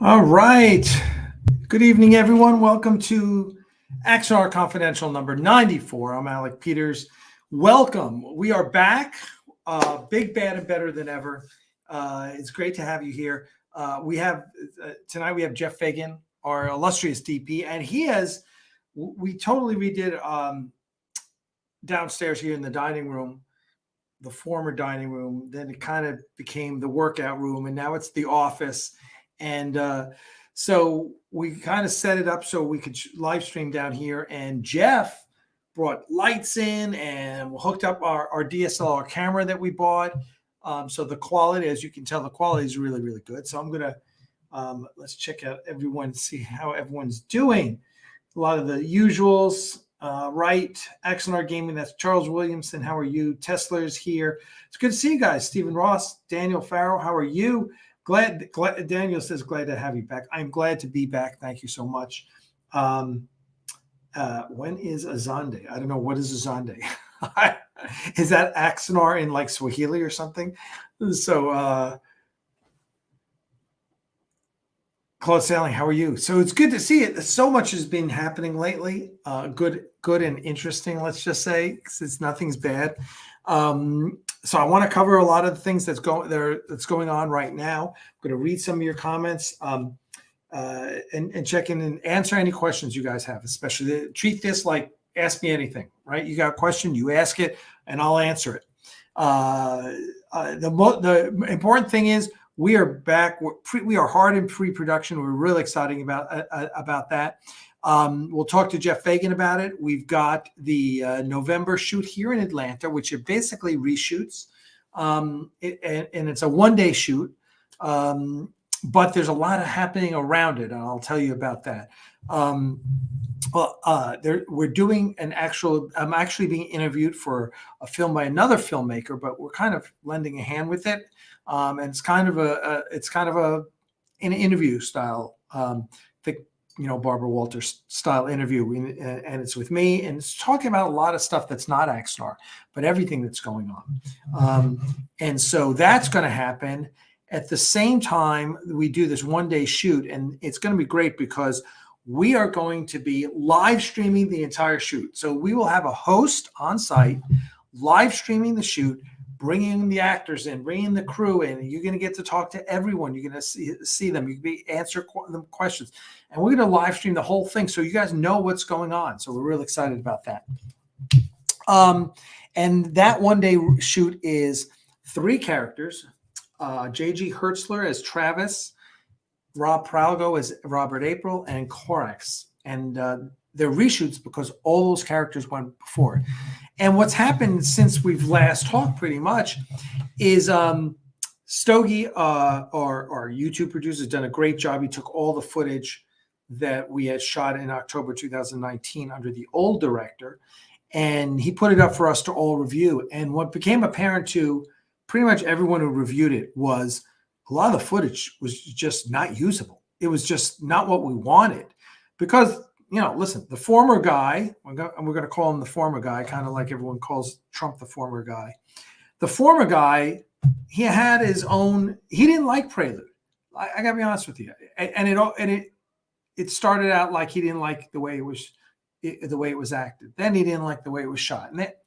All right. Good evening, everyone. Welcome to Axanar Confidential number 94. I'm Alec Peters. Welcome. We are back. Big, bad, and better than ever. It's great to have you here. Tonight we have Geoff Fagien, our illustrious DP, and we totally redid downstairs here in the dining room, the former dining room. Then it kind of became the workout room, and now it's the office. And so we kind of set it up so we could live stream down here. And Geoff brought lights in and hooked up our DSLR camera that we bought. So the quality, as you can tell, the quality is really, really good. So I'm going to, let's check out everyone, see how everyone's doing. A lot of the usuals, right? Axanar Gaming, that's Charles Williamson. How are you? Tesla's here. It's good to see you guys. Stephen Ross, Daniel Farrell, how are you? Glad Daniel says glad to have you back. I'm glad to be back. Thank you so much. When is Azande? I don't know. What is Azande? Is that Axanar in like Swahili or something? So Claude Sailing, how are you? So it's good to see it. So much has been happening lately. Good and interesting, let's just say, since nothing's bad. So I want to cover a lot of the things that's going on right now. I'm going to read some of your comments and check in and answer any questions you guys have. Especially treat this like ask me anything, right? You got a question, you ask it, and I'll answer it. The important thing is we are back. We are hard in pre-production. We're really excited about that. We'll talk to Geoff Fagien about it. We've got the November shoot here in Atlanta, which are basically reshoots. And it's a one-day shoot, but there's a lot of happening around it, and I'll tell you about that. We're doing I'm actually being interviewed for a film by another filmmaker, but we're kind of lending a hand with it. And it's kind of an interview style, Barbara Walters style interview, and it's with me, and it's talking about a lot of stuff that's not Axanar, but everything that's going on. And so that's going to happen at the same time we do this one-day shoot, and it's going to be great because we are going to be live streaming the entire shoot. So we will have a host on site live streaming the shoot, bringing the actors in, bringing the crew in, and you're going to get to talk to everyone. You're going to see them. You can answer them questions. And we're going to live stream the whole thing so you guys know what's going on. So we're really excited about that. And that one-day shoot is 3 characters. J.G. Hertzler as Travis, Rob Pralgo as Robert April, and Corax. And they're reshoots because all those characters went before. And what's happened since we've last talked pretty much is Stogie, our YouTube producer, has done a great job. He took all the footage that we had shot in October 2019 under the old director, and he put it up for us to all review. And what became apparent to pretty much everyone who reviewed it was a lot of the footage was just not usable. It was just not what we wanted because, listen, the former guy, we're going to call him the former guy, kind of like everyone calls Trump the former guy. The former guy, he had his own, he didn't like Prelude. I got to be honest with you. And it started out like he didn't like the way it was acted. Then he didn't like the way it was shot. And that,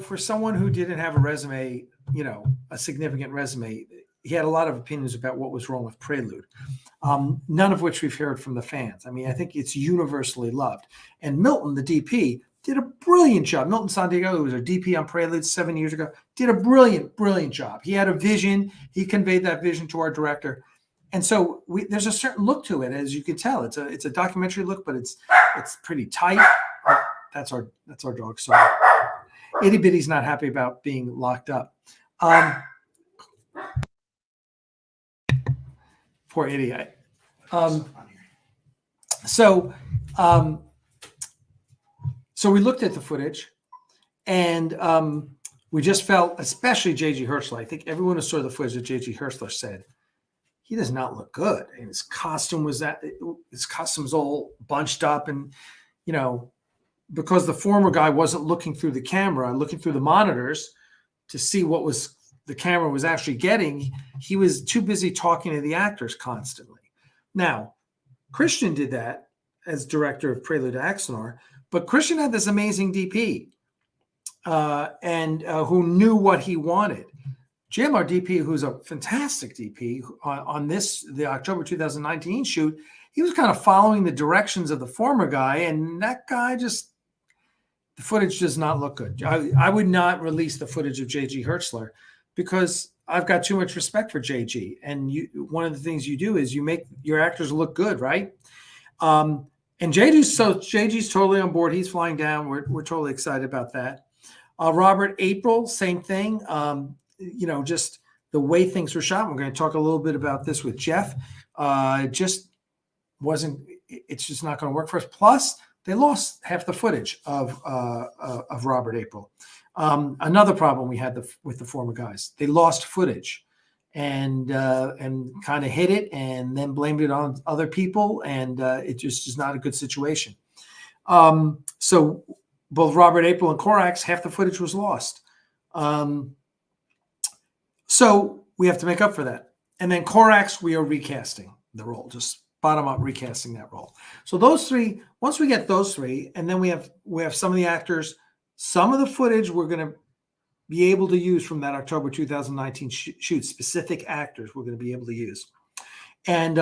for someone who didn't have a resume, a significant resume, he had a lot of opinions about what was wrong with Prelude, none of which we've heard from the fans. I mean, I think it's universally loved. And Milton, the DP, did a brilliant job. Milton Sandiego, who was a DP on Prelude 7 years ago, did a brilliant, brilliant job. He had a vision. He conveyed that vision to our director. And so there's a certain look to it, as you can tell. It's a documentary look, but it's pretty tight. Oh, that's our dog. Sorry. Itty Bitty's not happy about being locked up. Poor idiot. So we looked at the footage, and we just felt, especially J.G. Hertzler, I think everyone who saw the footage that J.G. Hertzler said, he does not look good. And his costume was all bunched up, and because the former guy wasn't looking through the camera, looking through the monitors to see what was the camera was actually getting, he was too busy talking to the actors constantly. Now, Christian did that as director of Prelude to Axanar, but Christian had this amazing DP and who knew what he wanted. Jim, our DP, who's a fantastic DP on the October 2019 shoot, he was kind of following the directions of the former guy, and that guy the footage does not look good. I would not release the footage of J.G. Hertzler because I've got too much respect for J.G. And one of the things you do is you make your actors look good, right? And J.G.'s totally on board. He's flying down. We're totally excited about that. Robert April, same thing. Just the way things were shot. We're going to talk a little bit about this with Geoff. It's just not going to work for us. Plus, they lost half the footage of Robert April. Another problem we had with the former guys, they lost footage and kind of hid it and then blamed it on other people, and it just is not a good situation. So both Robert April and Corax, half the footage was lost. So we have to make up for that. And then Corax, we are recasting the role, just bottom up recasting that role. So those three, once we get those three, and then we have some of the actors, some of the footage we're going to be able to use from that October 2019 shoot, specific actors we're going to be able to use. And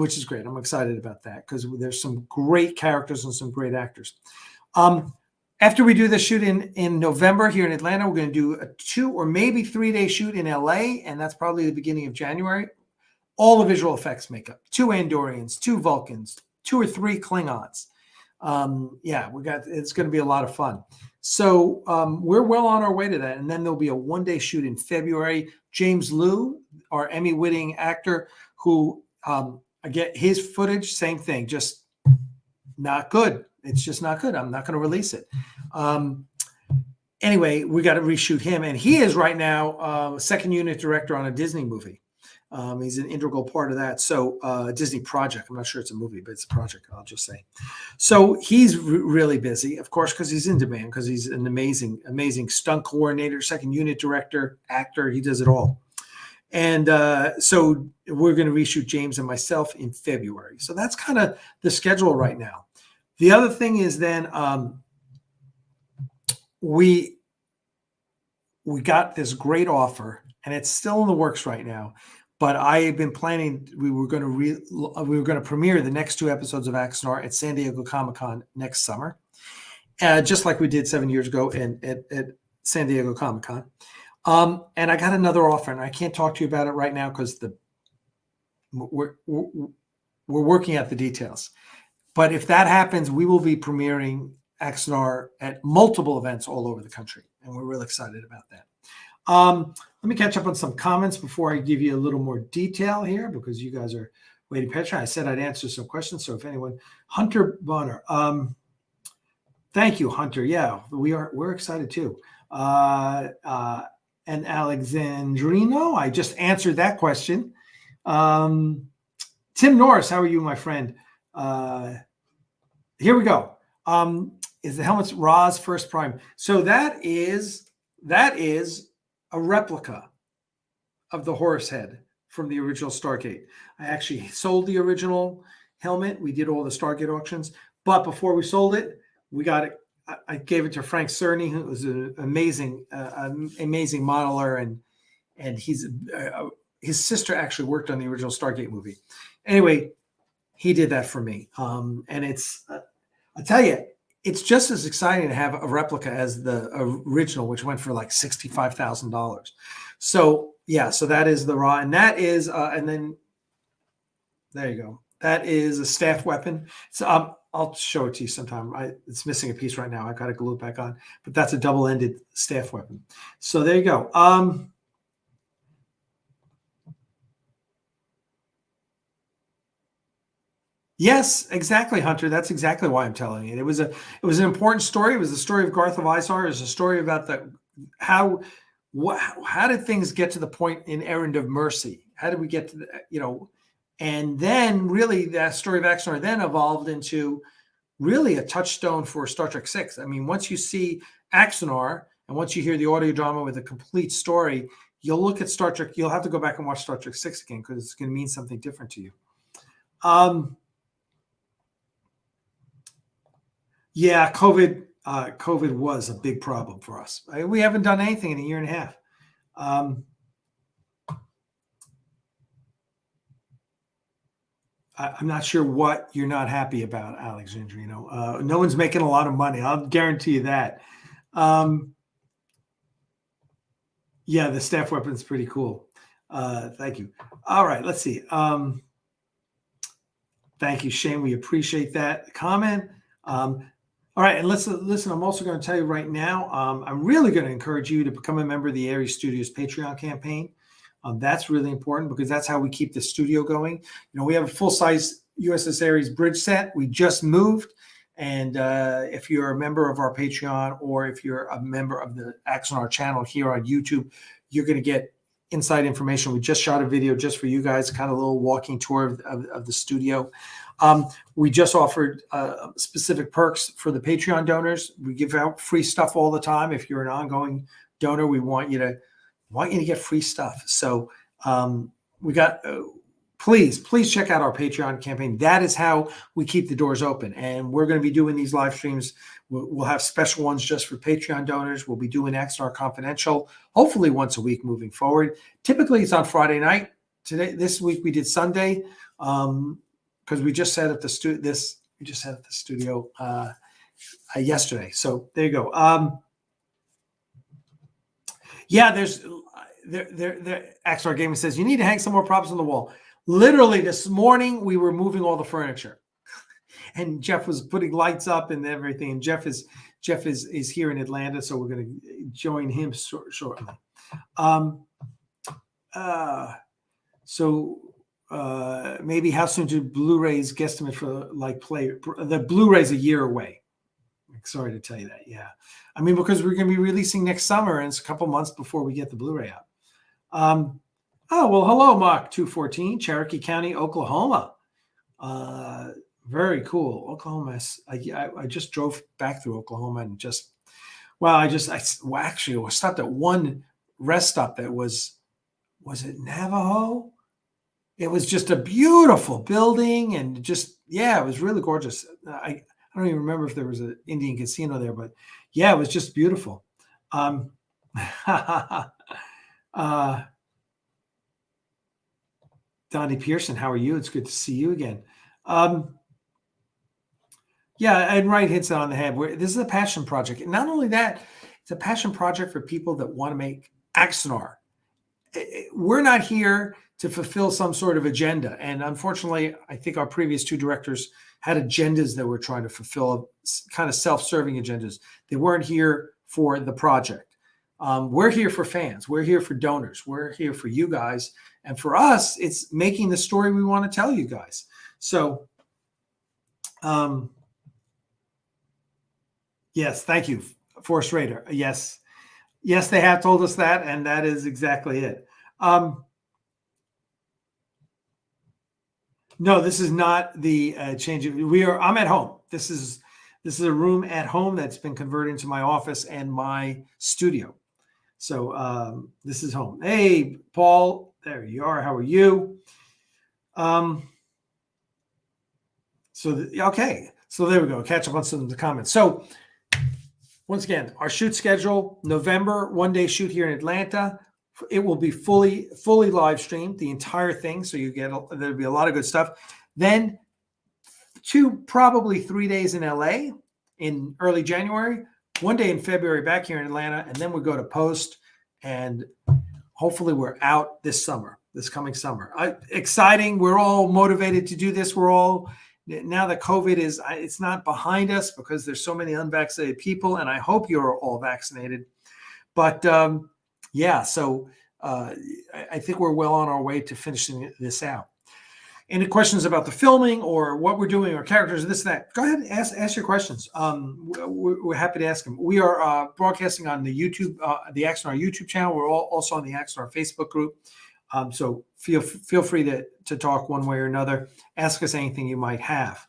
which is great. I'm excited about that because there's some great characters and some great actors. After we do the shoot in November here in Atlanta, we're going to do a 2 or maybe 3-day shoot in LA, and that's probably the beginning of January. All the visual effects makeup, 2 Andorians, 2 Vulcans, 2 or 3 Klingons. It's going to be a lot of fun. So we're well on our way to that. And then there'll be a 1-day shoot in February. James Liu, our Emmy-winning actor, who again, his footage, same thing, just not good. It's just not good. I'm not going to release it. Anyway, we got to reshoot him. And he is right now second unit director on a Disney movie. He's an integral part of that. So Disney project. I'm not sure it's a movie, but it's a project, I'll just say. So he's really busy, of course, because he's in demand, because he's an amazing, amazing stunt coordinator, second unit director, actor. He does it all. And so we're going to reshoot James and myself in February. So that's kind of the schedule right now. The other thing is then we got this great offer, and it's still in the works right now. But I have been planning. We were going to premiere the next 2 episodes of Axanar at San Diego Comic-Con next summer, just like we did 7 years ago at San Diego Comic-Con. And I got another offer, and I can't talk to you about it right now because we're working out the details. But if that happens, we will be premiering Axanar at multiple events all over the country, and we're really excited about that. Let me catch up on some comments before I give you a little more detail here, because you guys are waiting patiently. I said I'd answer some questions, so if anyone, Hunter Bonner, thank you, Hunter. Yeah, we're excited too. And Alexandrino, I just answered that question. Tim Norris, how are you, my friend? Here we go. Is the helmet's Ra's first prime? So that is a replica of the horse head from the original Stargate. I actually sold the original helmet. We did all the Stargate auctions, but before we sold it, we got it. I gave it to Frank Cerny, who was an amazing modeler, and his sister actually worked on the original Stargate movie. Anyway, he did that for me, and it's I tell you, it's just as exciting to have a replica as the original, which went for like $65,000. So yeah, so that is the Ra, and that is, and then there you go. That is a staff weapon. So I'll show it to you sometime. It's missing a piece right now. I got to glue it back on, but that's a double-ended staff weapon. So there you go. Yes, exactly, Hunter. That's exactly why I'm telling you. It was an important story. It was the story of Garth of Izar. It was a story about how did things get to the point in Errand of Mercy? How did we get to and then really that story of Axanar then evolved into really a touchstone for Star Trek VI. I mean, once you see Axanar and once you hear the audio drama with a complete story, you'll look at Star Trek. You'll have to go back and watch Star Trek 6 again because it's going to mean something different to you. Yeah, COVID was a big problem for us. We haven't done anything in a year and a half. I'm not sure what you're not happy about, Alexandra. No one's making a lot of money. I'll guarantee you that. Yeah, the staff weapon's pretty cool. Thank you. All right, let's see. Thank you, Shane. We appreciate that comment. All right, and listen, I'm also going to tell you right now, I'm really going to encourage you to become a member of the Aries Studios Patreon campaign. That's really important because that's how we keep the studio going. We have a full-size USS Aries bridge set. We just moved. And if you're a member of our Patreon or if you're a member of the Axanar channel here on YouTube, you're going to get inside information. We just shot a video just for you guys, kind of a little walking tour of the studio. We just offered specific perks for the Patreon donors. We give out free stuff all the time. If you're an ongoing donor, we want you to get free stuff. So we got please check out our Patreon campaign. That is how we keep the doors open. And we're going to be doing these live streams. We'll have special ones just for Patreon donors. We'll be doing Axanar Confidential, hopefully once a week moving forward. Typically, it's on Friday night. This week we did Sunday because we just set up the studio yesterday. So there you go. Yeah, there's Axanar Gaming says you need to hang some more props on the wall. Literally this morning we were moving all the furniture, and Geoff was putting lights up and everything. And Geoff is here in Atlanta, so we're going to join him shortly. Maybe how soon do Blu-rays guesstimate for the Blu-rays a year away? Sorry to tell you that. Yeah. I mean, because we're going to be releasing next summer and it's a couple months before we get the Blu-ray out. Hello, Mark 214, Cherokee County, Oklahoma. Very cool. Oklahoma. I just drove back through Oklahoma and I stopped at one rest stop that was it Navajo? It was just a beautiful building and it was really gorgeous. I don't even remember if there was an Indian casino there, but yeah, it was just beautiful. Donnie Pearson, how are you? It's good to see you again. And Wright hits it on the head. This is a passion project. And not only that, it's a passion project for people that want to make Axanar. We're not here to fulfill some sort of agenda. And unfortunately, I think our previous two directors had agendas that we're trying to fulfill, kind of self-serving agendas. They weren't here for the project. We're here for fans. We're here for donors. We're here for you guys. And for us, it's making the story we want to tell you guys. So, yes, thank you, Force Raider. Yes, they have told us that, and that is exactly it. No, this is not the change. I'm at home. This is a room at home that's been converted into my office and my studio. So this is home. Hey, Paul, there you are. How are you? So there we go. Catch up on some of the comments. So once again, our shoot schedule: November, 1-day shoot here in Atlanta. It will be fully live streamed, the entire thing. So there'll be a lot of good stuff. Then probably 3 days in LA in early January, 1 day in February back here in Atlanta. And then we go to post, and hopefully we're out this coming summer. Exciting. We're all motivated to do this. Now that COVID it's not behind us because there's so many unvaccinated people, and I hope you're all vaccinated. But so I think we're well on our way to finishing this out. Any questions about the filming or what we're doing or characters, this and that, go ahead and ask your questions. We're happy to ask them. We are broadcasting on the YouTube, the Axanar YouTube channel. We're also on the Axanar Facebook group. So feel free to talk one way or another. Ask us anything you might have.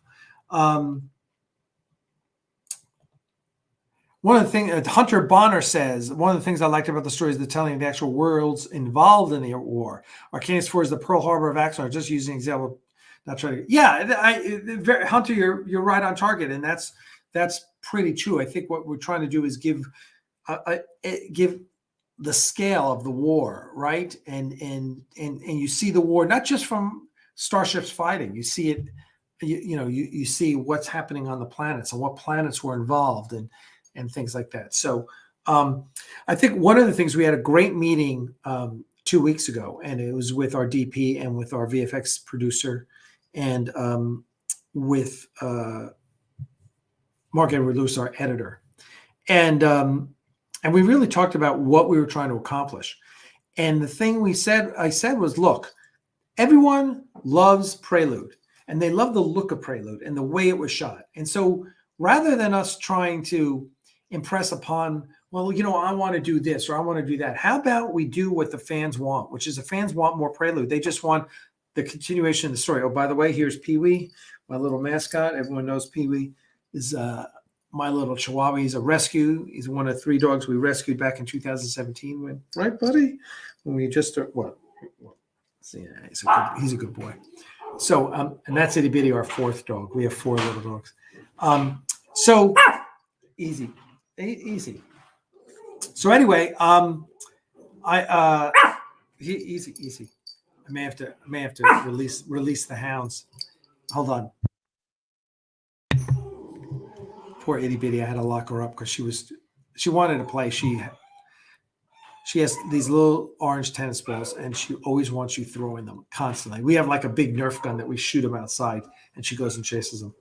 one of the things Hunter Bonner says, one of the things I liked about the story is the telling of the actual worlds involved in the war. Arcanus 4 is the Pearl Harbor of Axanar. Just using an example, not trying to. Yeah, Hunter, you're right on target, and that's pretty true. I think what we're trying to do is give the scale of the war, right? And you see the war not just from starships fighting. You see it. You see what's happening on the planets and what planets were involved and things like that. So I think one of the things, we had a great meeting 2 weeks ago, and it was with our DP and with our VFX producer and with Mark Edward Lewis, our editor. And we really talked about what we were trying to accomplish. And the thing I said was, look, everyone loves Prelude, and they love the look of Prelude and the way it was shot. And so rather than us trying to impress upon, well, I want to do this or I want to do that, how about we do what the fans want, which is the fans want more Prelude. They just want the continuation of the story. Oh, by the way, here's Pee-wee, my little mascot. Everyone knows Pee-wee is my little Chihuahua. He's a rescue. He's one of 3 dogs we rescued back in 2017. Right, buddy? When we just see, he's a good boy. So, and that's Itty Bitty, our 4th dog. We have 4 little dogs. So easy. So anyway, easy. I may have to release the hounds. Hold on. Poor Itty Bitty. I had to lock her up because she wanted to play. She has these little orange tennis balls, and she always wants you throwing them constantly. We have like a big Nerf gun that we shoot them outside, and she goes and chases them.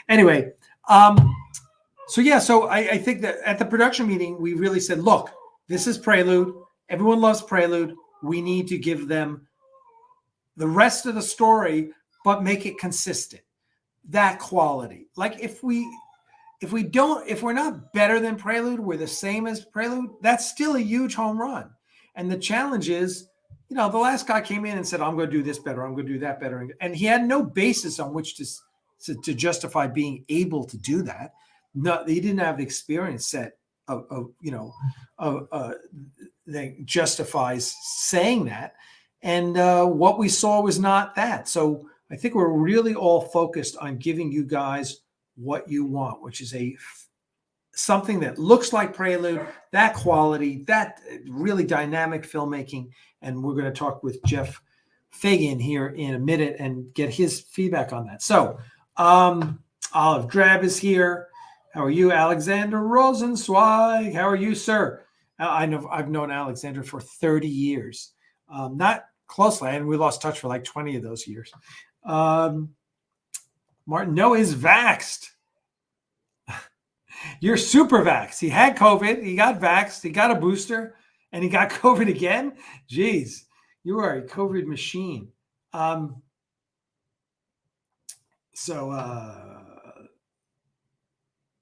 Anyway, so I think that at the production meeting, we really said, look, this is Prelude. Everyone loves Prelude. We need to give them the rest of the story, but make it consistent. That quality. Like if we're not better than Prelude, we're the same as Prelude, that's still a huge home run. And the challenge is, the last guy came in and said, I'm going to do this better, I'm going to do that better. And he had no basis on which to justify being able to do that. No, he didn't have the experience set that justifies saying that. And what we saw was not that. So I think we're really all focused on giving you guys what you want, which is something that looks like Prelude, that quality, that really dynamic filmmaking. And we're going to talk with Geoff Fagien here in a minute and get his feedback on that. So Olive Drab is here. How are you, Alexander Rosenzweig? How are you, sir? I've known Alexander for 30 years. Not closely, and we lost touch for like 20 of those years. Martin Noah is vaxxed. You're super vaxxed. He had COVID. He got vaxxed. He got a booster, and he got COVID again. Jeez, you are a COVID machine. All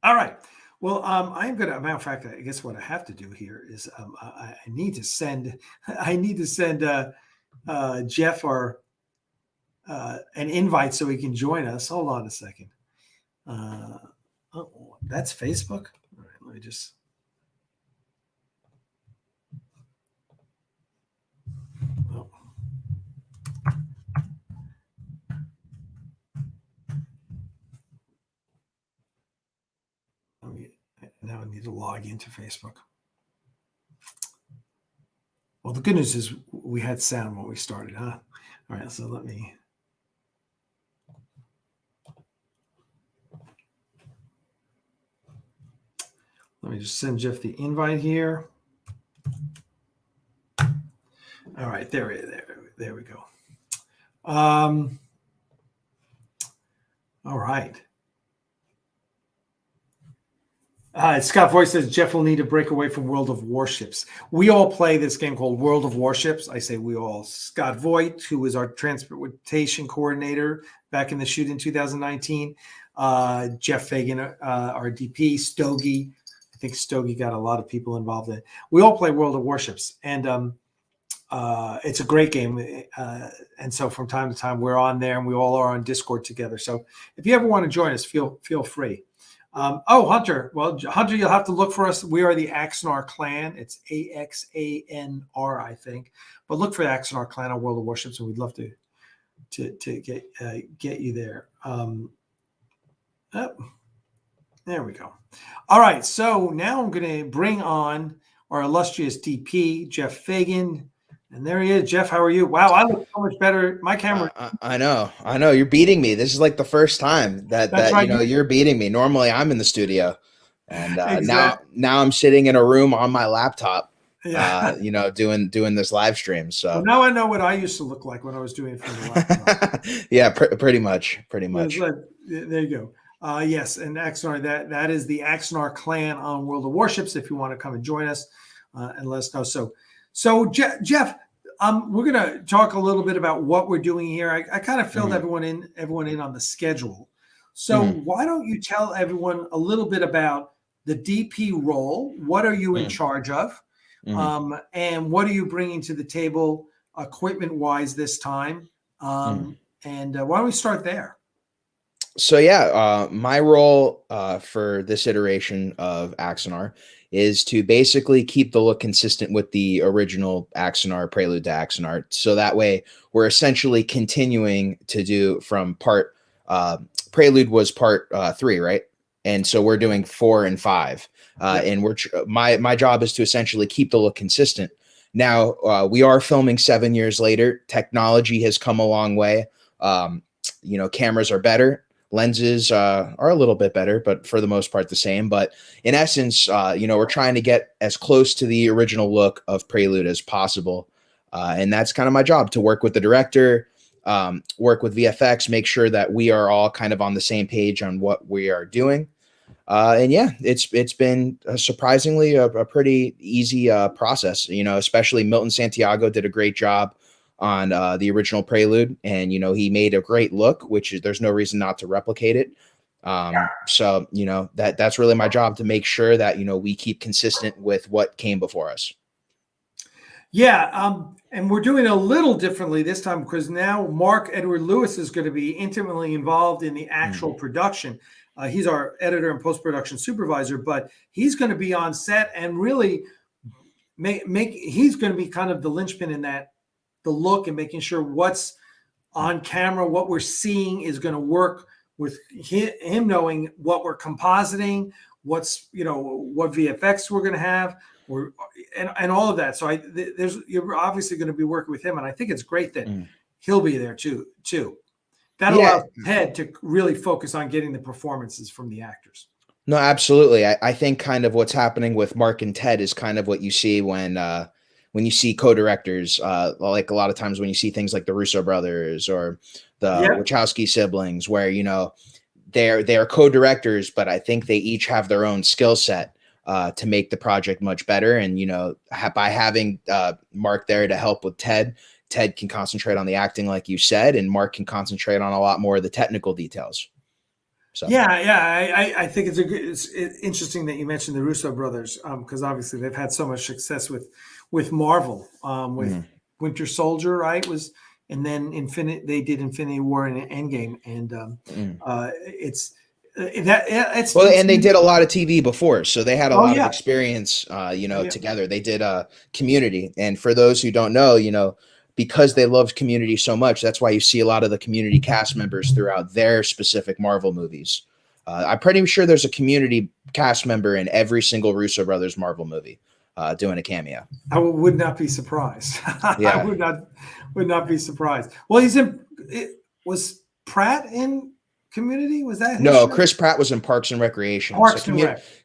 right. Well, I'm gonna. Matter of fact, I guess what I have to do here is I need to send Geoff an invite so he can join us. Hold on a second. Oh, that's Facebook. All right, let me just. Oh. Now I need to log into Facebook. Well, the good news is we had sound when we started, huh? All right, so let me just send Geoff the invite here. All right, there we go. All right. Scott Voice says Geoff will need to break away from World of Warships. We all play this game called World of Warships. I say we all. Scott Voight, who was our transportation coordinator back in the shoot in 2019. Geoff Fagien, our DP. Stogie. I think Stogie got a lot of people involved in it. We all play World of Warships. And it's a great game. And so from time to time, we're on there, and we all are on Discord together. So if you ever want to join us, feel free. Oh, Hunter. Well, Hunter, you'll have to look for us. We are the Axanar Clan. It's AXANR, I think. But look for the Axanar Clan on World of Warships, and we'd love to get you there. Oh, there we go. All right. So now I'm going to bring on our illustrious DP, Geoff Fagien. And there he is. Geoff, how are you? Wow, I look so much better. My camera. I know. You're beating me. This is like the first time that right. You're beating me. Normally, I'm in the studio, and Exactly. now I'm sitting in a room on my laptop. Yeah. Doing this live stream. So well, now I know what I used to look like when I was doing it from the laptop. Yeah, pretty much. Like, there you go. Yes, and Axanar, that is the Axanar Clan on World of Warships. If you want to come and join us, and let us know. So Geoff, we're going to talk a little bit about what we're doing here. I kind of filled everyone in on the schedule. So why don't you tell everyone a little bit about the DP role? What are you in charge of? And what are you bringing to the table equipment-wise this time? And why don't we start there? So yeah, my role for this iteration of Axanar is to basically keep the look consistent with the original Axanar, Prelude to Axanar. So that way we're essentially continuing to do from Prelude was part 3, right? And so we're doing 4 and 5. And my job is to essentially keep the look consistent. Now we are filming 7 years later. Technology has come a long way. Cameras are better. Lenses are a little bit better, but for the most part the same. But in essence, we're trying to get as close to the original look of Prelude as possible. And that's kind of my job, to work with the director, work with VFX, make sure that we are all kind of on the same page on what we are doing. And yeah, it's been surprisingly a pretty easy process, especially Milton Santiago did a great job on the original Prelude, and he made a great look, which is, there's no reason not to replicate it. So that's really my job, to make sure that we keep consistent with what came before us. Yeah, and we're doing a little differently this time, because now Mark Edward Lewis is going to be intimately involved in the actual production. He's our editor and post-production supervisor, but he's going to be on set and really he's going to be kind of the linchpin in that, the look, and making sure what's on camera, what we're seeing is going to work with him knowing what we're compositing, what VFX we're going to have, and all of that. So you're obviously going to be working with him, and I think it's great that he'll be there too. That allows Ted to really focus on getting the performances from the actors. No, absolutely. I think kind of what's happening with Mark and Ted is kind of what you see when you see co-directors, like a lot of times when you see things like the Russo brothers or the Wachowski siblings, where, they're co-directors, but I think they each have their own skill set to make the project much better. And, by having Mark there to help with Ted can concentrate on the acting, like you said, and Mark can concentrate on a lot more of the technical details. So I think it's interesting that you mentioned the Russo brothers, because obviously they've had so much success with Marvel, with Winter Soldier, right? And then they did Infinity War and Endgame, and and they did a lot of TV before, so they had a lot of experience, together. They did Community, and for those who don't know, because they loved Community so much, that's why you see a lot of the Community cast members throughout their specific Marvel movies. I'm pretty sure there's a Community cast member in every single Russo brothers Marvel movie doing a cameo. I would not be surprised. Yeah. I would not be surprised. Well, was Pratt in Community? Was that his show? Chris Pratt was in Parks and Recreation.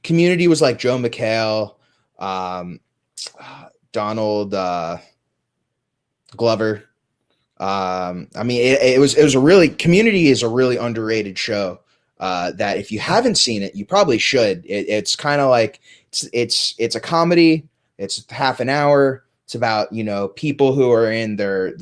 Community was like Joe McHale, Donald Glover. It was a really, Community is a really underrated show that if you haven't seen it, you probably should. It's kind of like, it's a comedy. It's half an hour. It's about, people who are in their,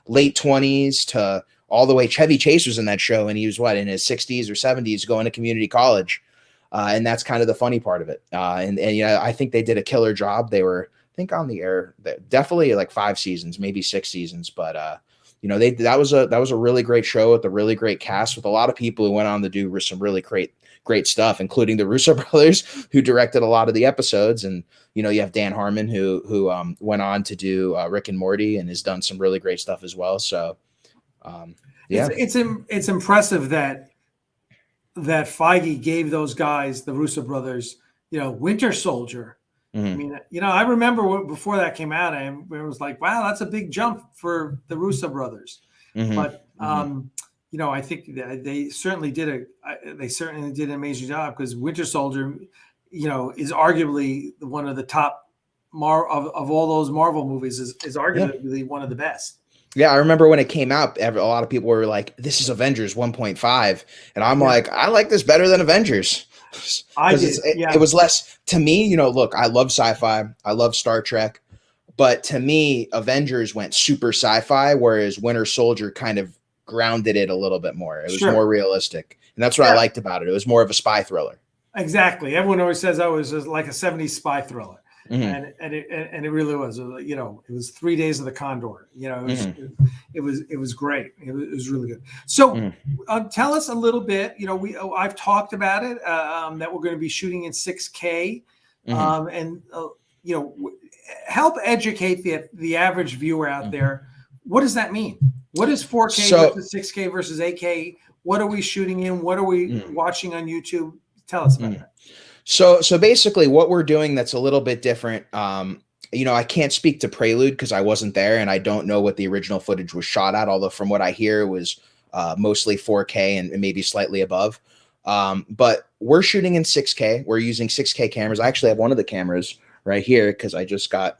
late 20s to all the way. Chevy Chase was in that show, and he was in his 60s or 70s going to community college. And that's kind of the funny part of it. And I think they did a killer job. They were, I think, on the air definitely like 5 seasons, maybe 6 seasons, but that was a really great show with a really great cast with a lot of people who went on to do some really great stuff, including the Russo brothers, who directed a lot of the episodes. And, you have Dan Harmon, who went on to do Rick and Morty and has done some really great stuff as well. So, yeah, it's impressive that Feige gave those guys, the Russo brothers, Winter Soldier. I mean, I remember before that came out, and it was like, wow, that's a big jump for the Russo brothers. But I think they certainly did an amazing job, because Winter Soldier, is arguably one of the top of all those Marvel movies. Is arguably one of the best. Yeah, I remember when it came out, a lot of people were like, "This is Avengers 1.5," and I'm like, "I like this better than Avengers." It was less to me. Look, I love sci-fi, I love Star Trek, but to me, Avengers went super sci-fi, whereas Winter Soldier kind of grounded it a little bit more. It was more realistic, and that's what I liked about it. It was more of a spy thriller. Exactly. Everyone always says, "Oh, it was like a '70s spy thriller." And it really was. It was 3 Days of the Condor. It was great. It was really good. So tell us a little bit. I've talked about it, that we're going to be shooting in 6K, and help educate the average viewer out there. What does that mean? What is 4K versus 6K versus 8K? What are we shooting in? What are we watching on YouTube? Tell us about that. So basically what we're doing that's a little bit different. I can't speak to Prelude because I wasn't there, and I don't know what the original footage was shot at, although from what I hear it was mostly 4K and maybe slightly above. But we're shooting in 6K. We're using 6K cameras. I actually have one of the cameras right here because I just got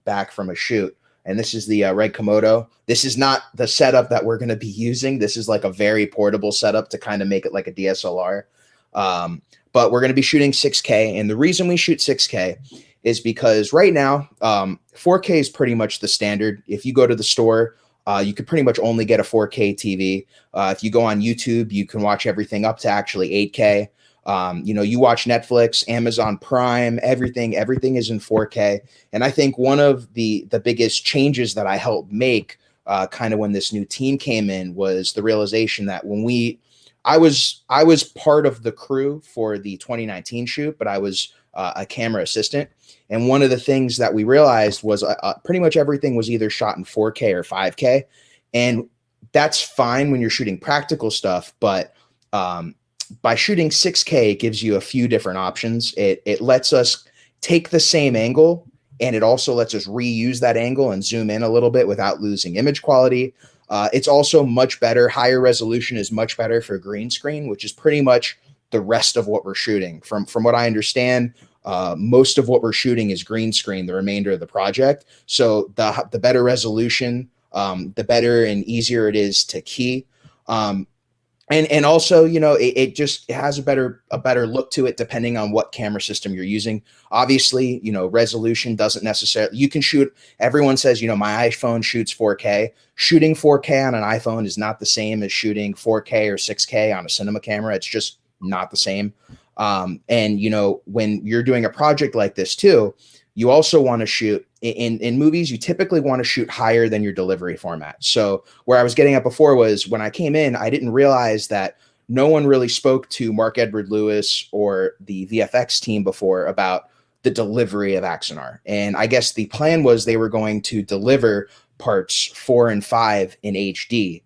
back from a shoot. And this is the Red Komodo. This is not the setup that we're going to be using. This is like a very portable setup to kind of make it like a DSLR. But we're going to be shooting 6K. And the reason we shoot 6K is because right now, 4K is pretty much the standard. If you go to the store, you could pretty much only get a 4K TV. If you go on YouTube, you can watch everything up to actually 8K. You watch Netflix, Amazon Prime, everything is in 4K. And I think one of the biggest changes that I helped make kind of when this new team came in was the realization that I was part of the crew for the 2019 shoot, but I was a camera assistant. And one of the things that we realized was pretty much everything was either shot in 4K or 5K. And that's fine when you're shooting practical stuff, but by shooting 6K, it gives you a few different options. It lets us take the same angle, and it also lets us reuse that angle and zoom in a little bit without losing image quality. It's also much better. Higher resolution is much better for green screen, which is pretty much the rest of what we're shooting. From what I understand, most of what we're shooting is green screen, the remainder of the project. So the better resolution, the better and easier it is to key. And also, it just has a better look to it depending on what camera system you're using. Obviously, resolution doesn't necessarily, you can shoot, everyone says, my iPhone shoots 4K. Shooting 4K on an iPhone is not the same as shooting 4K or 6K on a cinema camera. It's just not the same. And, when you're doing a project like this too, you also want to shoot in movies. You typically want to shoot higher than your delivery format. So where I was getting at before was when I came in, I didn't realize that no one really spoke to Mark Edward Lewis or the VFX team before about the delivery of Axanar. And I guess the plan was they were going to deliver parts 4 and 5 in HD.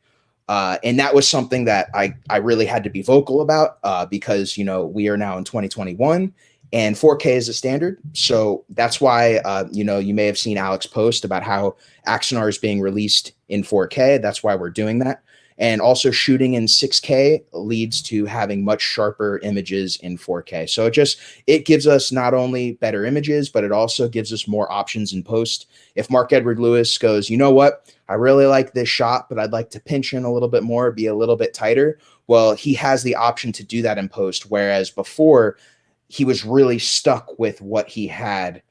And that was something that I really had to be vocal about because, we are now in 2021. And 4K is a standard. So that's why, you may have seen Alex post about how Axanar is being released in 4K. That's why we're doing that. And also shooting in 6K leads to having much sharper images in 4K. So it gives us not only better images, but it also gives us more options in post. If Mark Edward Lewis goes, you know what, I really like this shot, but I'd like to pinch in a little bit more, be a little bit tighter. Well, he has the option to do that in post. Whereas before, he was really stuck with what he had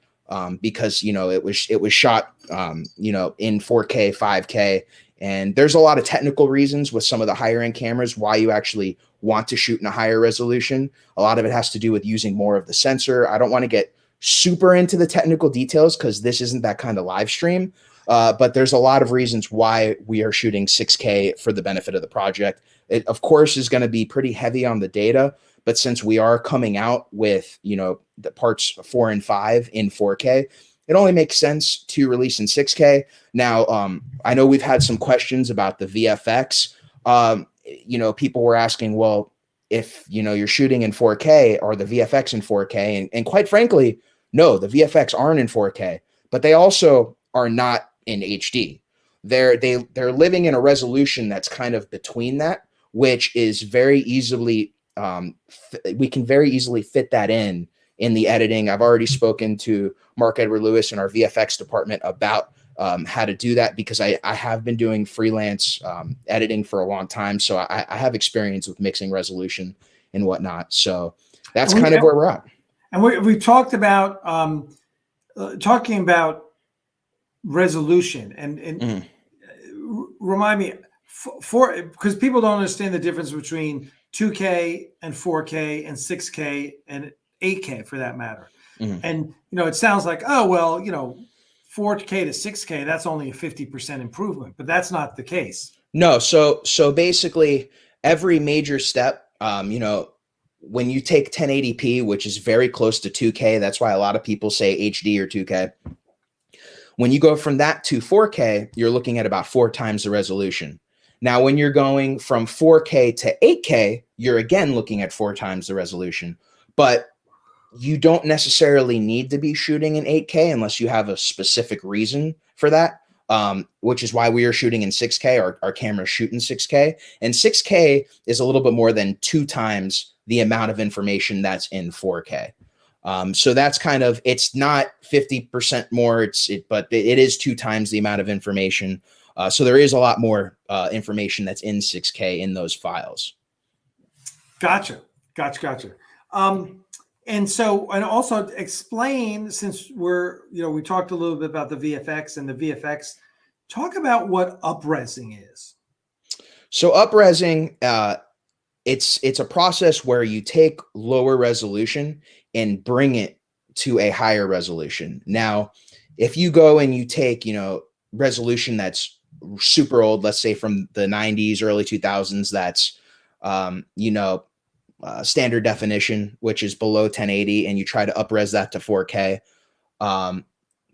because, it was shot, in 4K, 5K. And there's a lot of technical reasons with some of the higher end cameras why you actually want to shoot in a higher resolution. A lot of it has to do with using more of the sensor. I don't want to get super into the technical details because this isn't that kind of live stream. But there's a lot of reasons why we are shooting 6K for the benefit of the project. It, of course, is going to be pretty heavy on the data, but since we are coming out with, the parts 4 and 5 in 4K, it only makes sense to release in 6K. Now, I know we've had some questions about the VFX. People were asking, well, if, you're shooting in 4K, are the VFX in 4K? And quite frankly, no, the VFX aren't in 4K, but they also are not in HD. They're living in a resolution that's kind of between that, which is very easily, we can very easily fit that in the editing. I've already spoken to Mark Edward Lewis in our VFX department about how to do that, because I have been doing freelance editing for a long time. So I have experience with mixing resolution and whatnot. So that's kind of where we're at. And we talked about talking about resolution and remind me because people don't understand the difference between 2K and 4K and 6K and 8K for that matter. And it sounds like, oh well, 4K to 6K, that's only a 50% improvement, but that's not the case. No, so basically every major step, when you take 1080p, which is very close to 2K, that's why a lot of people say HD or 2K. When you go from that to 4K, you're looking at about 4 times the resolution. Now, when you're going from 4K to 8K, you're again looking at 4 times the resolution. But you don't necessarily need to be shooting in 8K unless you have a specific reason for that, which is why we are shooting in 6K. Our cameras shoot in 6K. And 6K is a little bit more than 2 times the amount of information that's in 4K. So that's kind of, it's not 50% more, but it is 2 times the amount of information. So there is a lot more information that's in 6K in those files. Gotcha. And also explain, since we talked a little bit about the VFX and the VFX, talk about what uprezzing is. So uprezzing, it's a process where you take lower resolution and bring it to a higher resolution. Now, if you go and you take, resolution that's super old, let's say from the 90s, early 2000s, that's, standard definition, which is below 1080, and you try to upres that to 4K,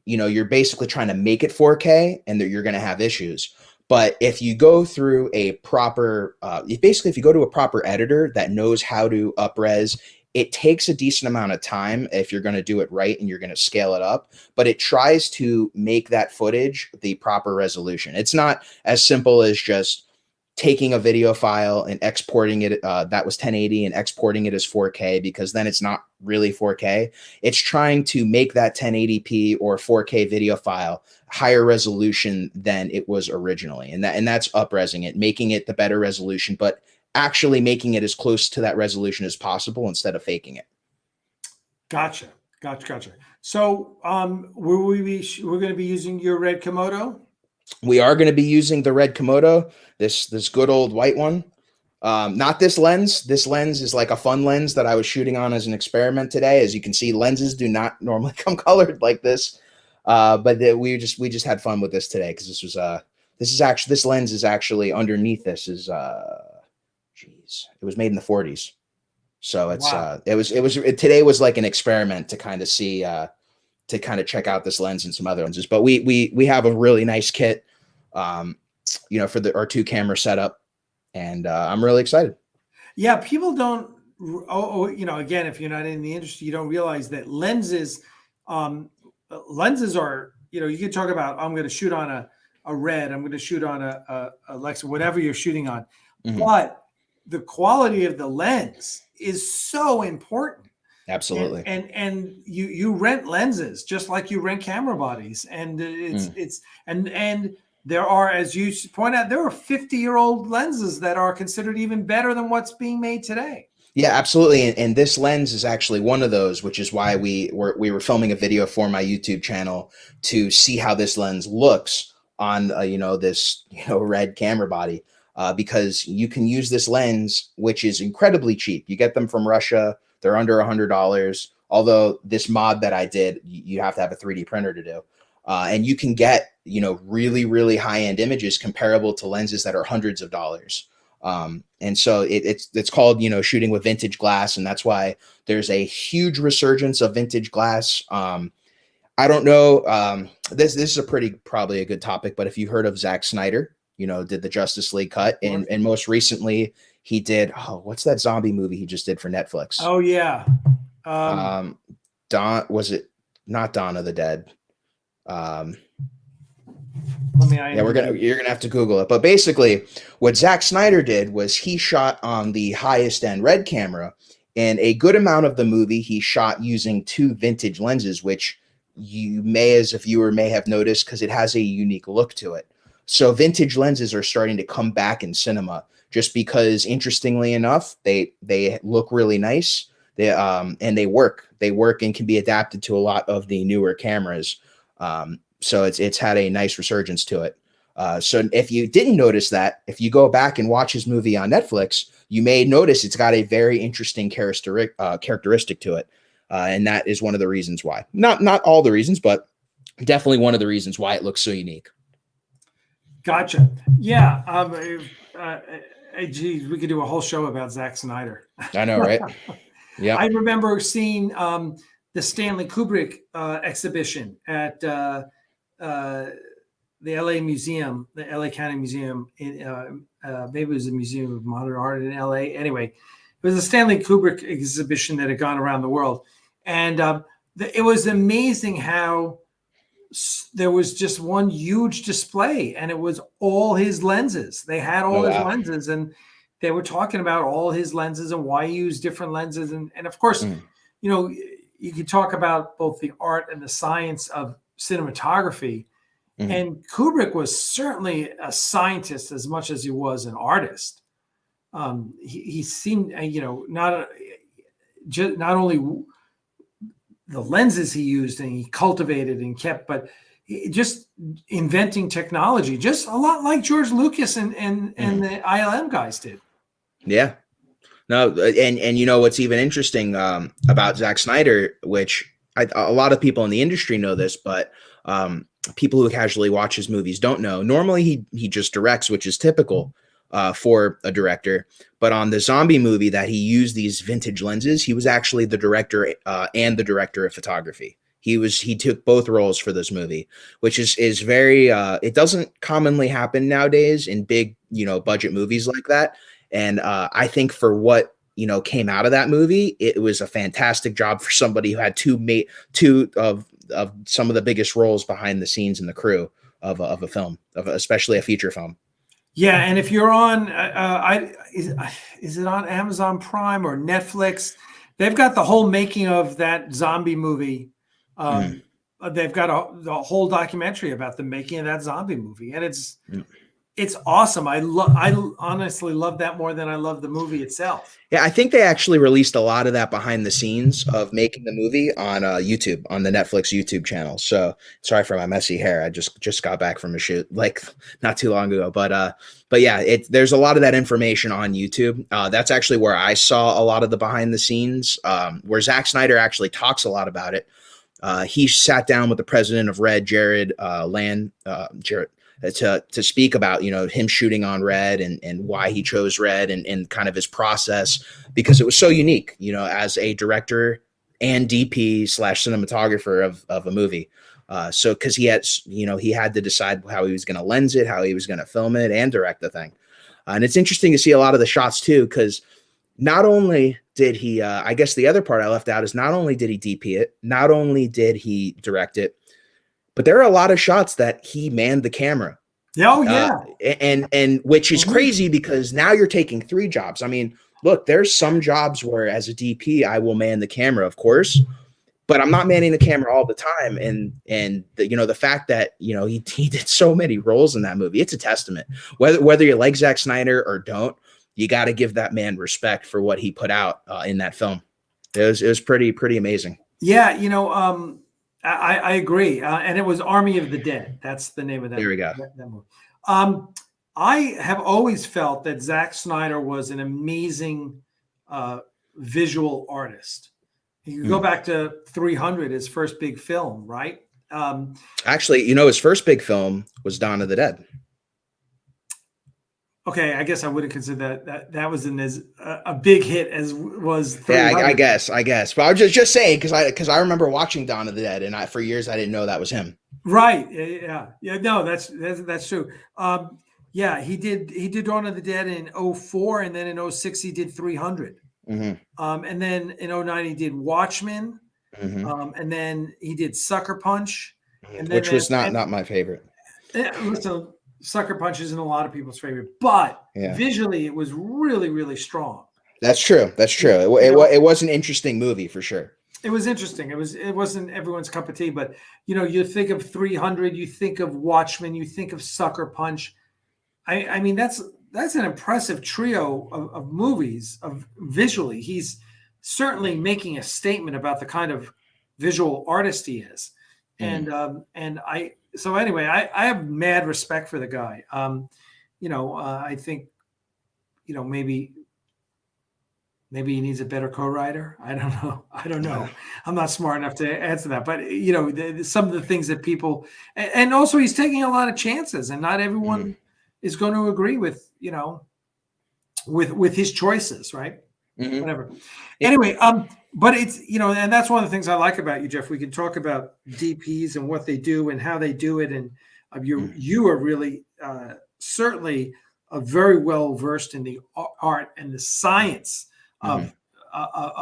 you're basically trying to make it 4K, and that you're going to have issues. But if you go through a proper, if you go to a proper editor that knows how to upres, it takes a decent amount of time if you're going to do it right and you're going to scale it up, but it tries to make that footage the proper resolution. It's not as simple as just taking a video file and exporting it that was 1080 and exporting it as 4K, because then it's not really 4K. It's trying to make that 1080p or 4K video file higher resolution than it was originally, and that's uprezzing it, making it the better resolution, but actually making it as close to that resolution as possible instead of faking it. Gotcha. So we're going to be using your red Komodo? We are going to be using the red Komodo, this good old white one. Not this lens. This lens is like a fun lens that I was shooting on as an experiment today. As you can see, lenses do not normally come colored like this. But we just had fun with this today, because this lens is actually underneath this is it was made in the 40s. So it's wow. Today was like an experiment to kind of see to kind of check out this lens and some other lenses. But we have a really nice kit for our 2 camera setup, and I'm really excited. Yeah, people don't again, if you're not in the industry, you don't realize that lenses are, you can talk about, I'm going to shoot on a red, I'm going to shoot on a Alexa, whatever you're shooting on. Mm-hmm. But the quality of the lens is so important. Absolutely. And you rent lenses just like you rent camera bodies. And and there are, as you point out, there are 50-year-old lenses that are considered even better than what's being made today. Yeah, absolutely. And this lens is actually one of those, which is why we were filming a video for my YouTube channel to see how this lens looks on this red camera body, because you can use this lens, which is incredibly cheap. You get them from Russia. They're under $100. Although this mod that I did, you have to have a 3D printer to do. And you can get, really, really high end images comparable to lenses that are hundreds of dollars. And so it's called, shooting with vintage glass. And that's why there's a huge resurgence of vintage glass. I don't know. This is probably a good topic, but if you heard of Zack Snyder, did the Justice League cut, and most recently he did, what's that zombie movie he just did for Netflix? Oh yeah. Was it not Dawn of the Dead? You're gonna have to Google it. But basically, what Zack Snyder did was he shot on the highest end red camera, and a good amount of the movie he shot using 2 vintage lenses, which you may, as a viewer, may have noticed because it has a unique look to it. So vintage lenses are starting to come back in cinema, just because, interestingly enough, they look really nice. And they work. They work and can be adapted to a lot of the newer cameras. So it's had a nice resurgence to it. So if you didn't notice that, if you go back and watch his movie on Netflix, you may notice it's got a very interesting characteristic to it. And that is one of the reasons why. Not all the reasons, but definitely one of the reasons why it looks so unique. Gotcha. Yeah. Geez, we could do a whole show about Zack Snyder. I know, right? Yeah. I remember seeing the Stanley Kubrick exhibition at the LA Museum, the LA County Museum. Maybe it was a Museum of Modern Art in LA. Anyway, it was a Stanley Kubrick exhibition that had gone around the world. And it was amazing how there was just one huge display, and it was all his lenses. They had all his lenses, and they were talking about all his lenses and why he used different lenses. And of course, you could talk about both the art and the science of cinematography. Mm-hmm. And Kubrick was certainly a scientist as much as he was an artist. He seemed, not only the lenses he used and he cultivated and kept, but just inventing technology, just a lot like George Lucas and the ILM guys did. Yeah. No, and what's even interesting about Zack Snyder, which a lot of people in the industry know this, but people who casually watch his movies don't know. Normally he just directs, which is typical for a director. But on the zombie movie that he used these vintage lenses, he was actually the director and the director of photography. He took both roles for this movie, which is very it doesn't commonly happen nowadays in big budget movies like that. And I think for what came out of that movie, it was a fantastic job for somebody who had two of some of the biggest roles behind the scenes in the crew of a film, especially a feature film. Yeah, and if you're on, is it on Amazon Prime or Netflix? They've got the whole making of that zombie movie. They've got the whole documentary about the making of that zombie movie, and it's awesome. I honestly love that more than I love the movie itself. Yeah, I think they actually released a lot of that behind the scenes of making the movie on YouTube, on the Netflix YouTube channel. So sorry for my messy hair. I just got back from a shoot like not too long ago. But yeah, there's a lot of that information on YouTube. That's actually where I saw a lot of the behind the scenes, where Zack Snyder actually talks a lot about it. He sat down with the president of Red, Jared Land, to speak about, him shooting on red and why he chose red and kind of his process, because it was so unique, as a director and DP / cinematographer of a movie. So cause he had to decide how he was going to lens it, how he was going to film it and direct the thing. And it's interesting to see a lot of the shots too, cause not only did he, I guess the other part I left out is not only did he DP it, not only did he direct it, but there are a lot of shots that he manned the camera. Oh yeah. And which is crazy because now you're taking 3 jobs. I mean, look, there's some jobs where as a DP, I will man the camera, of course, but I'm not manning the camera all the time. And the fact that, he did so many roles in that movie, it's a testament. Whether you like Zack Snyder or don't, you got to give that man respect for what he put out in that film. It was pretty amazing. Yeah. I agree. And it was Army of the Dead. That's the name of that. There we go. That movie. I have always felt that Zack Snyder was an amazing visual artist. You go back to 300, his first big film, right? Actually, his first big film was Dawn of the Dead. Okay, I guess I wouldn't consider that wasn't as a big hit as was 300. Yeah, I guess. But I was just saying because I remember watching Dawn of the Dead, and for years I didn't know that was him. Right. Yeah. No, that's true. Yeah, he did Dawn of the Dead in 2004, and then in 2006 he did 300. Mm-hmm. And then in 2009 he did Watchmen. Mm-hmm. And then he did Sucker Punch, and then, which was not my favorite. Listen, Sucker Punch isn't a lot of people's favorite, but visually it was really, really strong. That's true. It was an interesting movie for sure. It was interesting. It wasn't everyone's cup of tea, but you think of 300, you think of Watchmen, you think of Sucker Punch. I mean that's an impressive trio of movies of visually. He's certainly making a statement about the kind of visual artist he is. So anyway, I have mad respect for the guy. I think, maybe he needs a better co-writer. I don't know. I'm not smart enough to answer that, but some of the things that people, and also he's taking a lot of chances, and not everyone is going to agree with, with his choices, right? Mm-hmm. Whatever. Anyway, but it's, and that's one of the things I like about you, Geoff. We can talk about DPs and what they do and how they do it. And you are really certainly very well versed in the art and the science of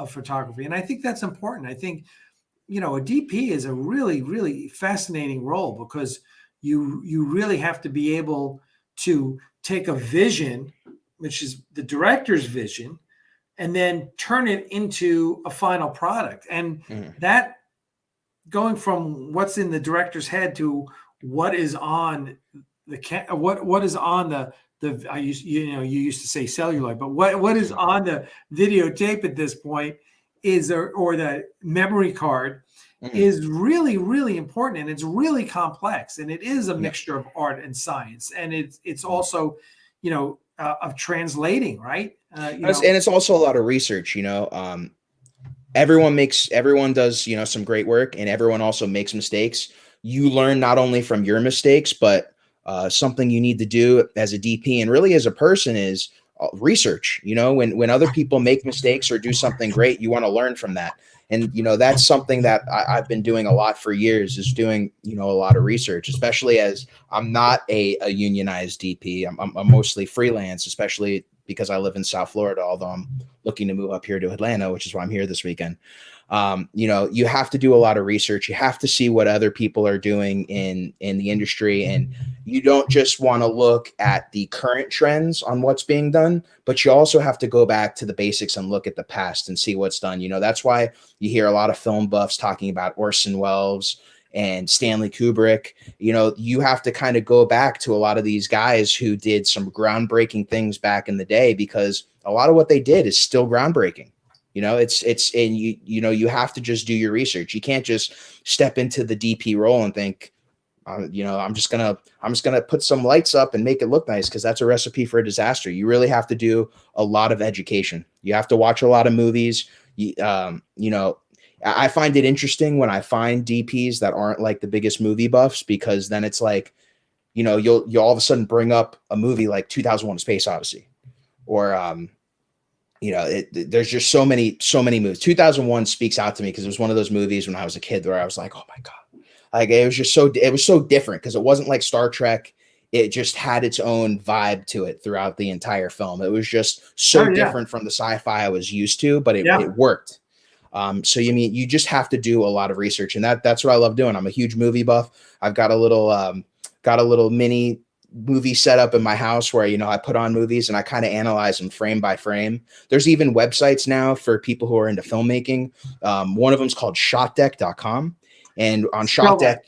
photography. And I think that's important. I think, a DP is a really, really fascinating role, because you really have to be able to take a vision, which is the director's vision, and then turn it into a final product. And that, going from what's in the director's head to what is on the what is on the you used to say celluloid, but what is on the videotape at this point is or the memory card is really, really important, and it's really complex, and it is a mixture of art and science, and it's also of translating, right? And it's also a lot of research. Everyone does some great work, and everyone also makes mistakes. You learn not only from your mistakes, but something you need to do as a DP and really as a person is research. When other people make mistakes or do something great, you want to learn from that. And that's something that I've been doing a lot for years, is doing a lot of research, especially as I'm not a unionized DP. I'm mostly freelance, especially because I live in South Florida, although I'm looking to move up here to Atlanta, which is why I'm here this weekend. You have to do a lot of research. You have to see what other people are doing in the industry. And you don't just want to look at the current trends on what's being done, but you also have to go back to the basics and look at the past and see what's done. That's why you hear a lot of film buffs talking about Orson Welles and Stanley Kubrick. You have to kind of go back to a lot of these guys who did some groundbreaking things back in the day, because a lot of what they did is still groundbreaking. And you have to just do your research. You can't just step into the DP role and think, I'm just gonna put some lights up and make it look nice, because that's a recipe for a disaster. You really have to do a lot of education. You have to watch a lot of movies. I find it interesting when I find DPs that aren't like the biggest movie buffs, because then it's like, you'll all of a sudden bring up a movie like 2001: A Space Odyssey, or there's just so many movies. 2001 speaks out to me because it was one of those movies when I was a kid where I was like, oh my God, like it was so different, because it wasn't like Star Trek. It just had its own vibe to it throughout the entire film. It was just so different from the sci-fi I was used to, but it worked. So you just have to do a lot of research, and that's what I love doing. I'm a huge movie buff. I've got a little mini movie setup in my house where, I put on movies and I kind of analyze them frame by frame. There's even websites now for people who are into filmmaking. One of them is called shotdeck.com. And on Shotdeck,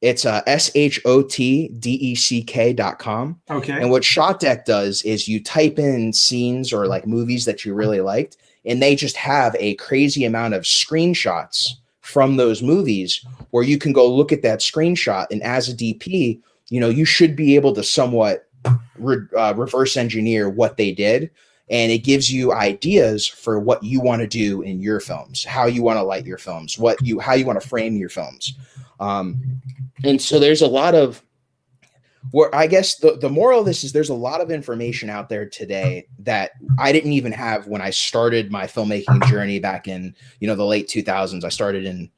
it's SHOTDECK.com. Okay. And what Shotdeck does is you type in scenes or like movies that you really liked, and they just have a crazy amount of screenshots from those movies where you can go look at that screenshot. And as a DP, you should be able to somewhat reverse engineer what they did. And it gives you ideas for what you want to do in your films, how you want to light your films, how you want to frame your films. And so there's a lot of, where I guess the moral of this is there's a lot of information out there today that I didn't even have when I started my filmmaking journey back in, the late 2000s. I started in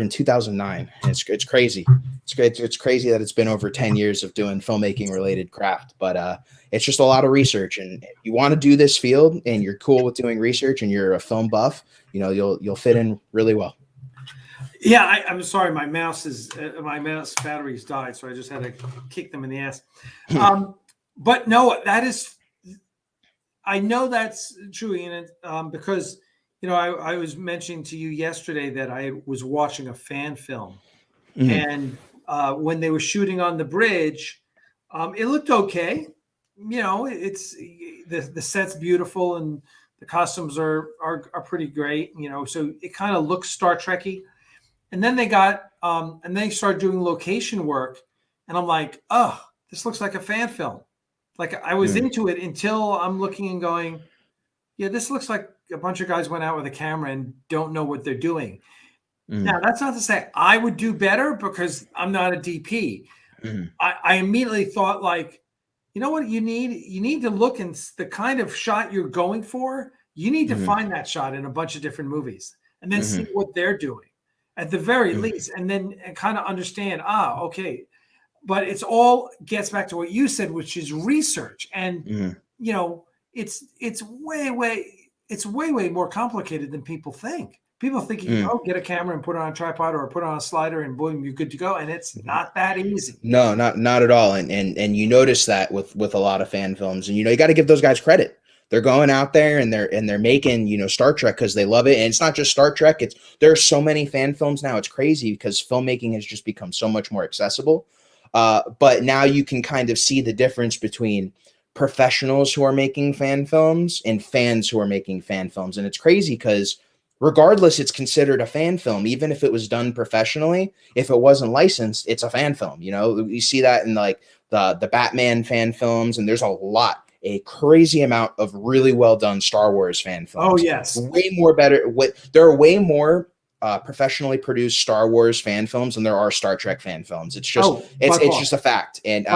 2009. And it's crazy. It's crazy that it's been over 10 years of doing filmmaking related craft, but it's just a lot of research. And if you want to do this field and you're cool with doing research and you're a film buff, you'll fit in really well. Yeah, I'm sorry. My mouse batteries died, so I just had to kick them in the ass. But no, I know that's true, Ian, because I was mentioning to you yesterday that I was watching a fan film, and when they were shooting on the bridge, it looked okay. It's the set's beautiful and the costumes are pretty great. So it kind of looks Star Trek-y. And then they started doing location work, and I'm like, oh, this looks like a fan film. Like I was into it until I'm looking and going, yeah, this looks like a bunch of guys went out with a camera and don't know what they're doing. Now, that's not to say I would do better because I'm not a DP. I immediately thought, like, you know what you need? You need to look in the kind of shot you're going for. You need to find that shot in a bunch of different movies and then see what they're doing at the very least, and then kind of understand, okay. But it's all gets back to what you said, which is research. And, it's way more complicated than people think. People think get a camera and put it on a tripod or put it on a slider and boom, you're good to go. And it's not that easy. No, not at all. And you notice that with a lot of fan films, and, you got to give those guys credit. They're going out there and they're making, Star Trek because they love it. And it's not just Star Trek. There are so many fan films now. It's crazy because filmmaking has just become so much more accessible. But now you can kind of see the difference between professionals who are making fan films and fans who are making fan films. And it's crazy because regardless, it's considered a fan film, even if it was done professionally. If it wasn't licensed, it's a fan film. You see that in like the Batman fan films, and there's a crazy amount of really well done Star Wars fan films. Oh yes, way more better. There are way more professionally produced Star Wars fan films than there are Star Trek fan films. It's just it's just a fact, and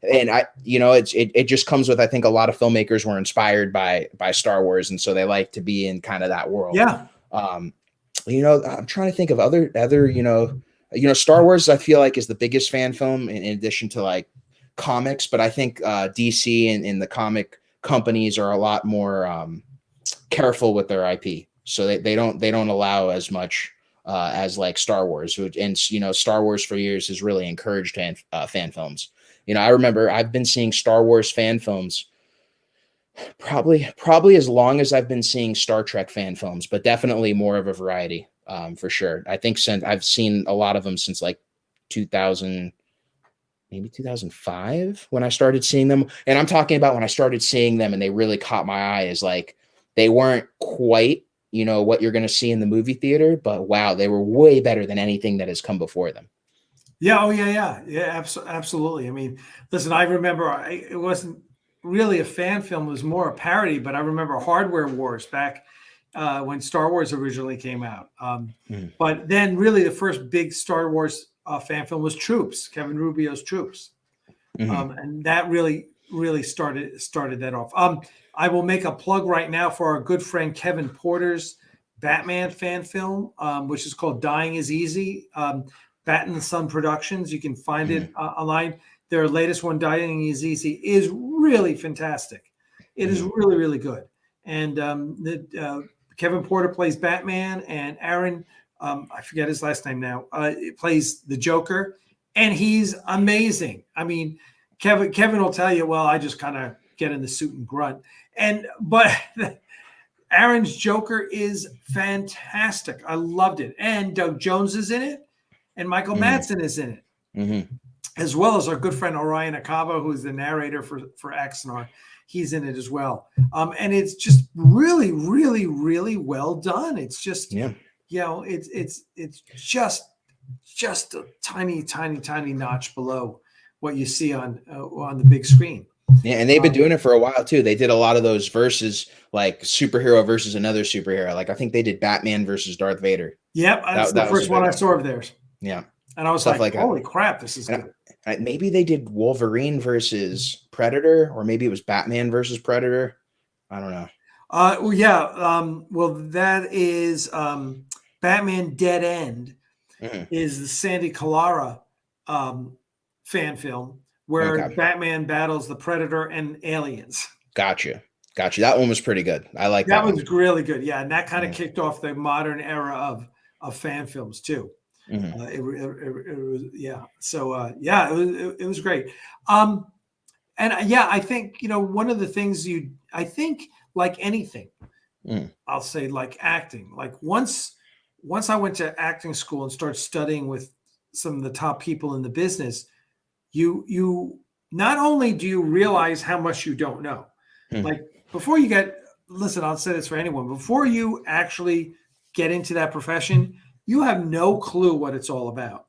it just comes with, I think, a lot of filmmakers were inspired by Star Wars, and so they like to be in kind of that world. Yeah. I'm trying to think of other Star Wars, I feel like, is the biggest fan film in addition to like comics, but I think DC and the comic companies are a lot more careful with their IP, so they don't allow as much as like Star Wars, and Star Wars for years has really encouraged fan films. I remember I've been seeing Star Wars fan films probably as long as I've been seeing Star Trek fan films, but definitely more of a variety, for sure. I think since I've seen a lot of them since like 2000. Maybe 2005 when I started seeing them. And I'm talking about when I started seeing them and they really caught my eye, is like, they weren't quite, what you're going to see in the movie theater, but wow, they were way better than anything that has come before them. Yeah. Oh yeah. Absolutely. I mean, listen, I remember it wasn't really a fan film. It was more a parody, but I remember Hardware Wars back when Star Wars originally came out. But then really the first big Star Wars fan film was Troops, Kevin Rubio's Troops. And that really started that off. I will make a plug right now for our good friend Kevin Porter's Batman fan film, which is called Dying is Easy. Bat and the Sun Productions. You can find it online. Their latest one, Dying is Easy, is really fantastic. It is really, really good. And Kevin Porter plays Batman, and Aaron, I forget his last name now, plays the Joker, and he's amazing. I mean, Kevin will tell you, well, I just kind of get in the suit and grunt. But Aaron's Joker is fantastic. I loved it. And Doug Jones is in it, and Michael Madsen is in it, as well as our good friend Orion Akaba, who's the narrator for Axanar. He's in it as well. And it's just really, really, really well done. It's just, it's just a tiny, tiny, tiny notch below what you see on the big screen. Yeah, and they've been doing it for a while too. They did a lot of those versus, like superhero versus another superhero. Like I think they did Batman versus Darth Vader. Yep, that's the first one I saw of theirs. Yeah, And I was Stuff like, like that. holy crap, this is And good. maybe they did Wolverine versus Predator, or maybe it was Batman versus Predator. I don't know. Well, yeah. Well, that is Batman Dead End Mhm. is the Sandy Collara fan film where Okay. Batman battles the Predator and aliens. Gotcha. Gotcha. That one was pretty good. I like That that one. was really good. Yeah, and that kind of Mhm. kicked off the modern era of fan films too. Mhm. It was yeah. So yeah, it was great. Um, and yeah, I think one of the things I think like anything, Mhm. I'll say like acting. Like once I went to acting school and started studying with some of the top people in the business, you not only do you realize how much you don't know, Mhm. like before you get listen, I'll say this for anyone, before you actually get into that profession, you have no clue what it's all about.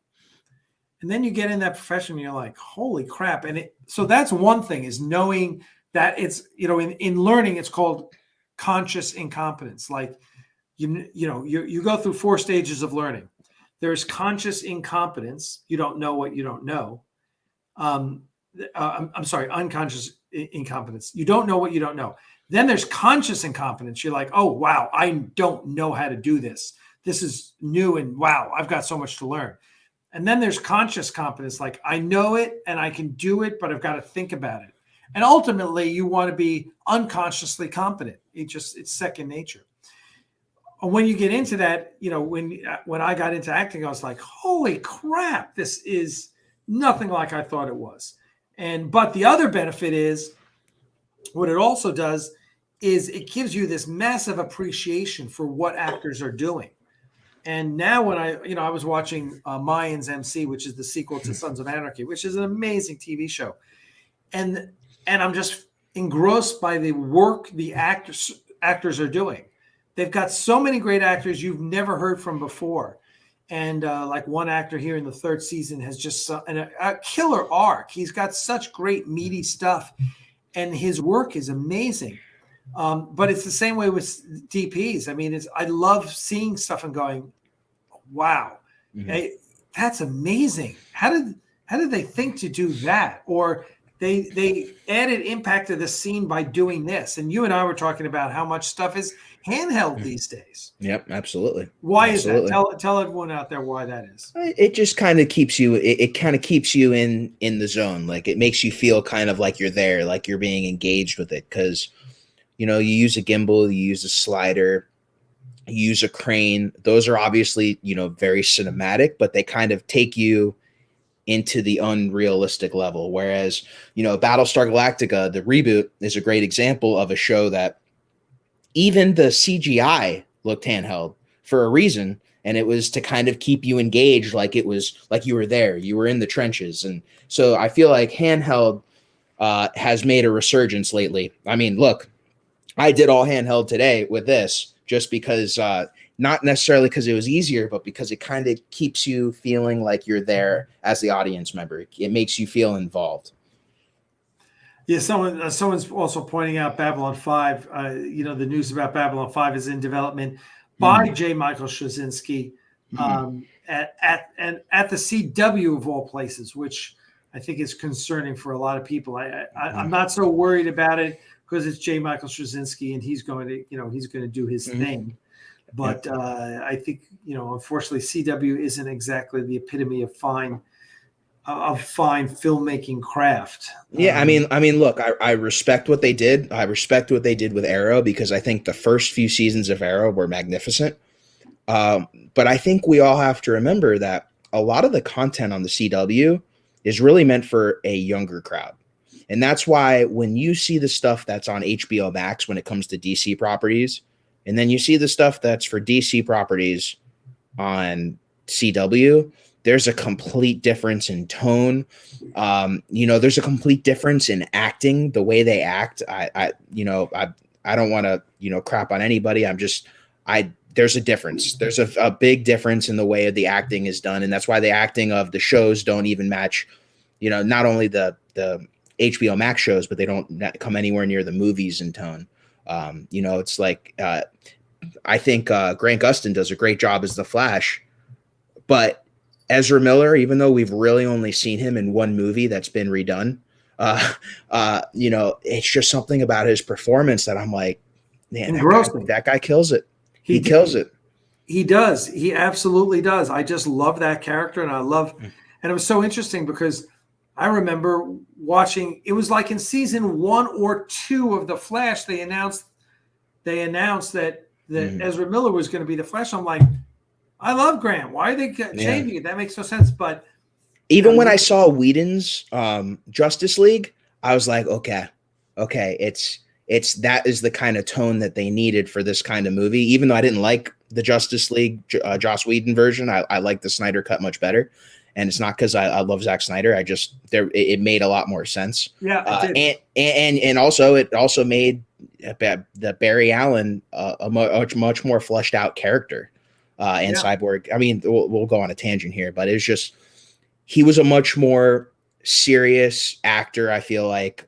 And then you get in that profession and you're like, holy crap. So that's one thing, is knowing that it's, in learning, it's called conscious incompetence. Like you go through 4 stages of learning. There's conscious incompetence. You don't know what you don't know. um, I'm sorry, unconscious incompetence. You don't know what you don't know. Then there's conscious incompetence. You're like, oh, wow, I don't know how to do this. This is new and wow, I've got so much to learn. And then there's conscious competence, like I know it and I can do it, but I've got to think about it. And ultimately, you want to be unconsciously competent. It's second nature. And when you get into that, when I got into acting, I was like, holy crap, this is nothing like I thought it was. But the other benefit is what it also does is it gives you this massive appreciation for what actors are doing. And now when I was watching Mayans MC, which is the sequel to Sons of Anarchy, which is an amazing TV show. And I'm just engrossed by the work the actors are doing. They've got so many great actors you've never heard from before. And like one actor here in the 3rd season has just a killer arc. He's got such great meaty stuff, and his work is amazing. But it's the same way with DPs. I mean, I love seeing stuff and going, wow, Mhm. hey, that's amazing. How did they think to do that? Or they added impact to the scene by doing this. And you and I were talking about how much stuff is handheld these days. Yep, absolutely. Why is that? Absolutely. Tell everyone out there why that is. It just kind of keeps you. It kind of keeps you in the zone. Like it makes you feel kind of like you're there, like you're being engaged with it. Because you use a gimbal, you use a slider, you use a crane. Those are obviously very cinematic, but they kind of take you into the unrealistic level. Whereas Battlestar Galactica, the reboot, is a great example of a show that even the CGI looked handheld for a reason, and it was to kind of keep you engaged, like it was like you were there, you were in the trenches. And so I feel like handheld has made a resurgence lately. I mean, look, I did all handheld today with this just because not necessarily because it was easier, but because it kind of keeps you feeling like you're there as the audience member. It makes you feel involved. Yeah, someone's also pointing out Babylon 5. The news about Babylon 5 is in development by J. Michael Straczynski at the CW of all places, which I think is concerning for a lot of people. I'm not so worried about it because it's J. Michael Straczynski and he's going to do his thing. But I think unfortunately, CW isn't exactly the epitome of fine filmmaking craft. Yeah, I mean, look, I respect what they did. I respect what they did with Arrow because I think the first few seasons of Arrow were magnificent. But I think we all have to remember that a lot of the content on the CW is really meant for a younger crowd. And that's why when you see the stuff that's on HBO Max when it comes to DC properties, and then you see the stuff that's for DC properties on CW, there's a complete difference in tone. There's a complete difference in acting, the way they act. I don't want to, crap on anybody. There's a difference. There's a big difference in the way the acting is done. And that's why the acting of the shows don't even match, not only the HBO Max shows, but they don't come anywhere near the movies in tone. It's like, I think Grant Gustin does a great job as the Flash, but Ezra Miller, even though we've really only seen him in one movie that's been redone, it's just something about his performance that I'm like, man, Engrossing. that guy kills it. He d- kills it. He does. He absolutely does. I just love that character, and and it was so interesting because I remember watching. It was like in season 1 or 2 of The Flash, they announced that Ezra Miller was going to be the Flash. I'm like, I love Grant. Why are they changing it? That makes no sense. But even when I saw Whedon's Justice League, I was like, okay, it's that is the kind of tone that they needed for this kind of movie. Even though I didn't like the Justice League Joss Whedon version, I like the Snyder cut much better. And it's not because I love Zack Snyder. It made a lot more sense. Yeah, it did. And also it also made the Barry Allen a much more fleshed out character. And Cyborg. I mean, we'll go on a tangent here, but it's just he was a much more serious actor. I feel like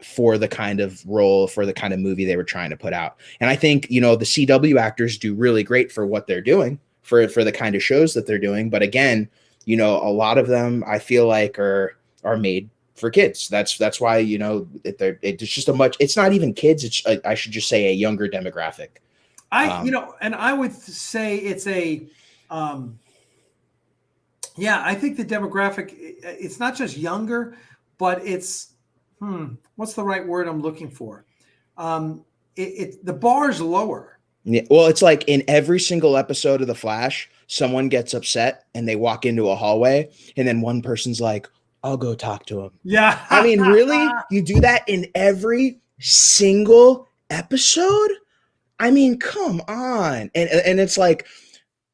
for the kind of role, for the kind of movie they were trying to put out. And I think, the CW actors do really great for what they're doing, for the kind of shows that they're doing. But again, a lot of them I feel like are made for kids. That's why, it's just it's not even kids. I should just say a younger demographic. And I would say it's I think the demographic, it's not just younger, but it's, what's the right word I'm looking for? The bar's lower. Yeah, well, it's like in every single episode of The Flash, someone gets upset and they walk into a hallway and then one person's like, I'll go talk to him. Yeah. I mean, really? You do that in every single episode? I mean, come on. And it's like,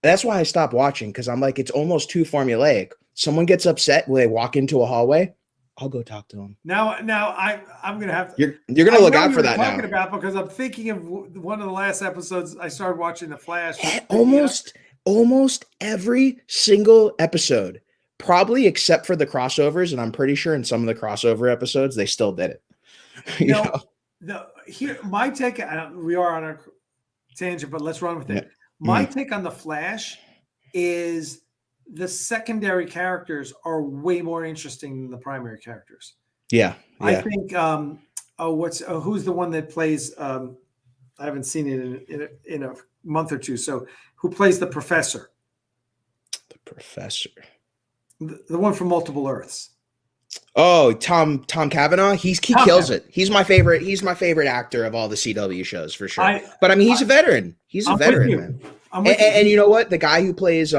that's why I stopped watching, because I'm like, it's almost too formulaic. Someone gets upset when they walk into a hallway, I'll go talk to them. Now I'm gonna have to. You're gonna look out for that now. Talking about, because I'm thinking of one of the last episodes I started watching The Flash. Almost every single episode, probably except for the crossovers, and I'm pretty sure in some of the crossover episodes they still did it. My take. We are on a tangent, but let's run with it. My take on The Flash is the secondary characters are way more interesting than the primary characters. Yeah. I think who's the one that plays I haven't seen it in a month or two. So who plays the professor? The professor. The one from Multiple Earths. Oh, Tom Cavanaugh. He kills it. He's my favorite actor of all the CW shows for sure. But I mean, he's a veteran. He's a veteran, man. And you know what? The guy who plays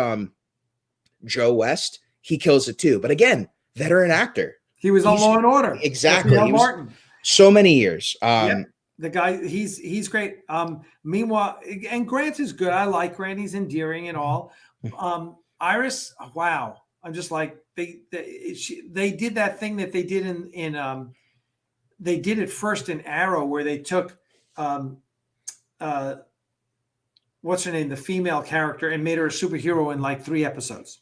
Joe West, he kills it too. But again, veteran actor. He was on Law and Order. Exactly. He was so many years. The guy, he's great. Meanwhile, and Grant is good. I like Grant. He's endearing and all. Iris, wow. I'm just like, they did that thing that they did in they did it first in Arrow, where they took what's her name, the female character, and made her a superhero in like 3 episodes.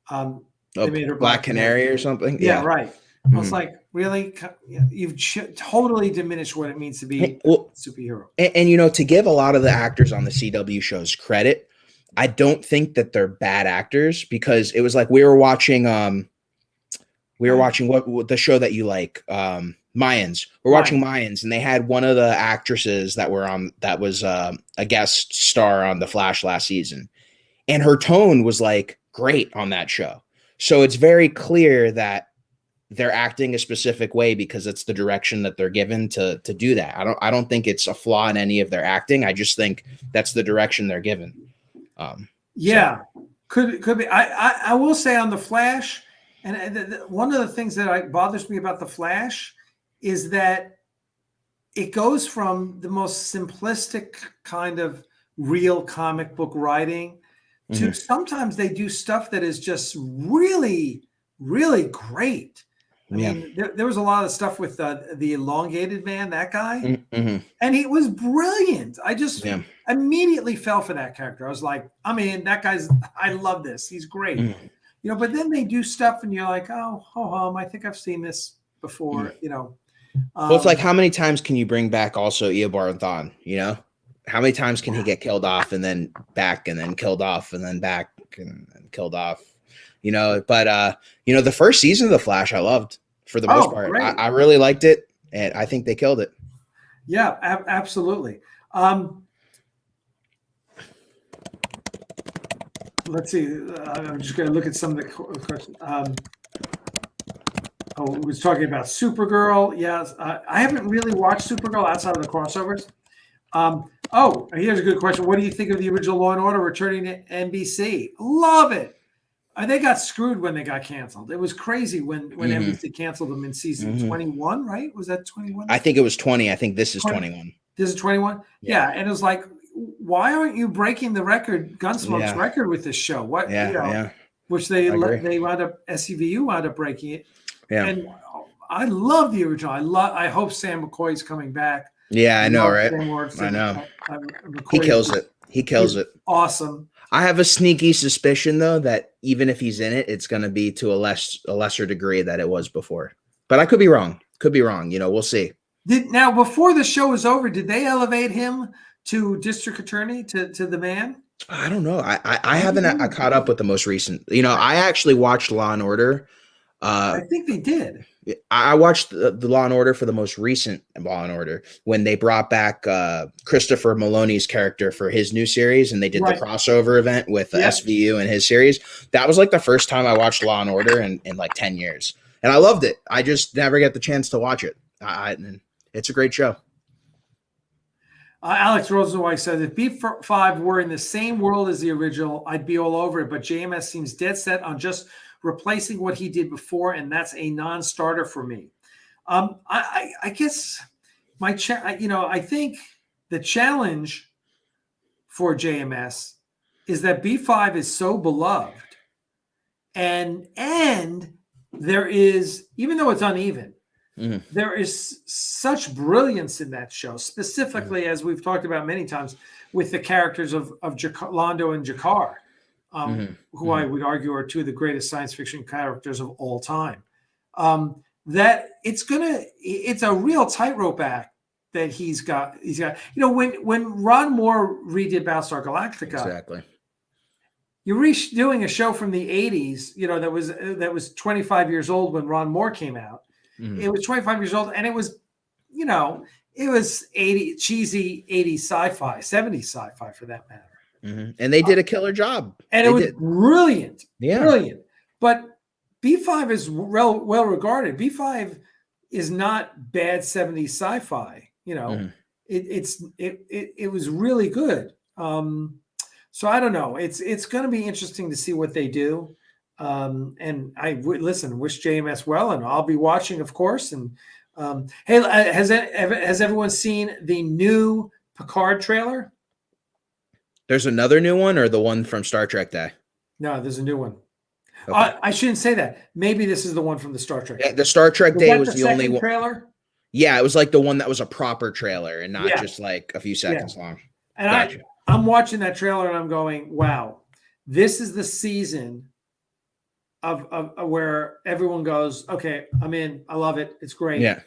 They made her Black Canary or something. Yeah, right. I was like, really? You've totally diminished what it means to be a superhero. And to give a lot of the actors on the CW shows credit, I don't think that they're bad actors, because it was like we were watching what the show that you like, Mayans. We're watching Mayans, and they had one of the actresses that was a guest star on The Flash last season, and her tone was like great on that show. So it's very clear that they're acting a specific way because it's the direction that they're given to do that. I don't think it's a flaw in any of their acting. I just think that's the direction they're given. Could be. I will say on The Flash, and one of the things that bothers me about The Flash is that it goes from the most simplistic kind of real comic book writing to sometimes they do stuff that is just really, really great. I mean, there was a lot of stuff with the elongated man, that guy, and he was brilliant. I just immediately fell for that character. I was like, I love this. He's great. But then they do stuff and you're like, oh, I think I've seen this before, Well, it's like, how many times can you bring back also Eobard Thawne, How many times can he get killed off and then back and then killed off and then back and killed off. But the first season of The Flash I loved for the most part. I really liked it, and I think they killed it. Yeah, absolutely. Let's see. I'm just going to look at some of the questions. We was talking about Supergirl. Yes, I haven't really watched Supergirl outside of the crossovers. Here's a good question. What do you think of the original Law and Order returning to NBC? Love it. They got screwed when they got canceled. It was crazy when NBC canceled them in season 21, right? Was that 21? I think it was 20. I think this is 21. This is 21? Yeah. And it was like, why aren't you breaking the record, Gunsmoke's record with this show? What? Which they wound up, SCVU wound up breaking it. Yeah. And I love the original. I hope Sam McCoy's coming back. Yeah, I know, right? I know. He kills it. He kills it. Awesome. I have a sneaky suspicion, though, that even if he's in it, it's going to be to a lesser degree that it was before. But I could be wrong. We'll see. Now, before the show was over, did they elevate him to district attorney, to the man? I don't know. I haven't caught up with the most recent. I actually watched Law and Order. I think they did. I watched the Law and Order for the most recent Law and Order when they brought back Christopher Maloney's character for his new series, and they did the crossover event with SVU and his series. That was like the first time I watched Law and Order in like 10 years, and I loved it. I just never get the chance to watch it. It's a great show. Alex Rosenweiss said, if B5 were in the same world as the original, I'd be all over it. But JMS seems dead set on just replacing what he did before, and that's a non-starter for me. I guess I think the challenge for JMS is that B5 is so beloved, and there is, even though it's uneven, there is such brilliance in that show, specifically as we've talked about many times with the characters of Lando and Jakar. Who I would argue are two of the greatest science fiction characters of all time. That it's a real tightrope act that he's got. When Ron Moore redid Battlestar Galactica, exactly. You're redoing a show from the 80s, that was 25 years old when Ron Moore came out. It was 25 years old, and it was, it was cheesy 80s sci-fi, 70s sci-fi for that matter. And they did a killer job. And it was brilliant. Yeah. Brilliant. But B5 is well regarded. B5 is not bad 70s sci-fi. It was really good. So I don't know. It's going to be interesting to see what they do. And I would wish JMS well, and I'll be watching, of course. And hey, has everyone seen the new Picard trailer? There's another new one, or the one from Star Trek Day? No, there's a new one. Okay. I shouldn't say that. Maybe this is the one from the Star Trek. Yeah, the Star Trek Day was the only one. Trailer? Yeah, it was like the one that was a proper trailer and not just like a few seconds long. And gotcha. I'm watching that trailer and I'm going, wow, this is the season of where everyone goes, okay, I'm in. I love it. It's great. Yeah.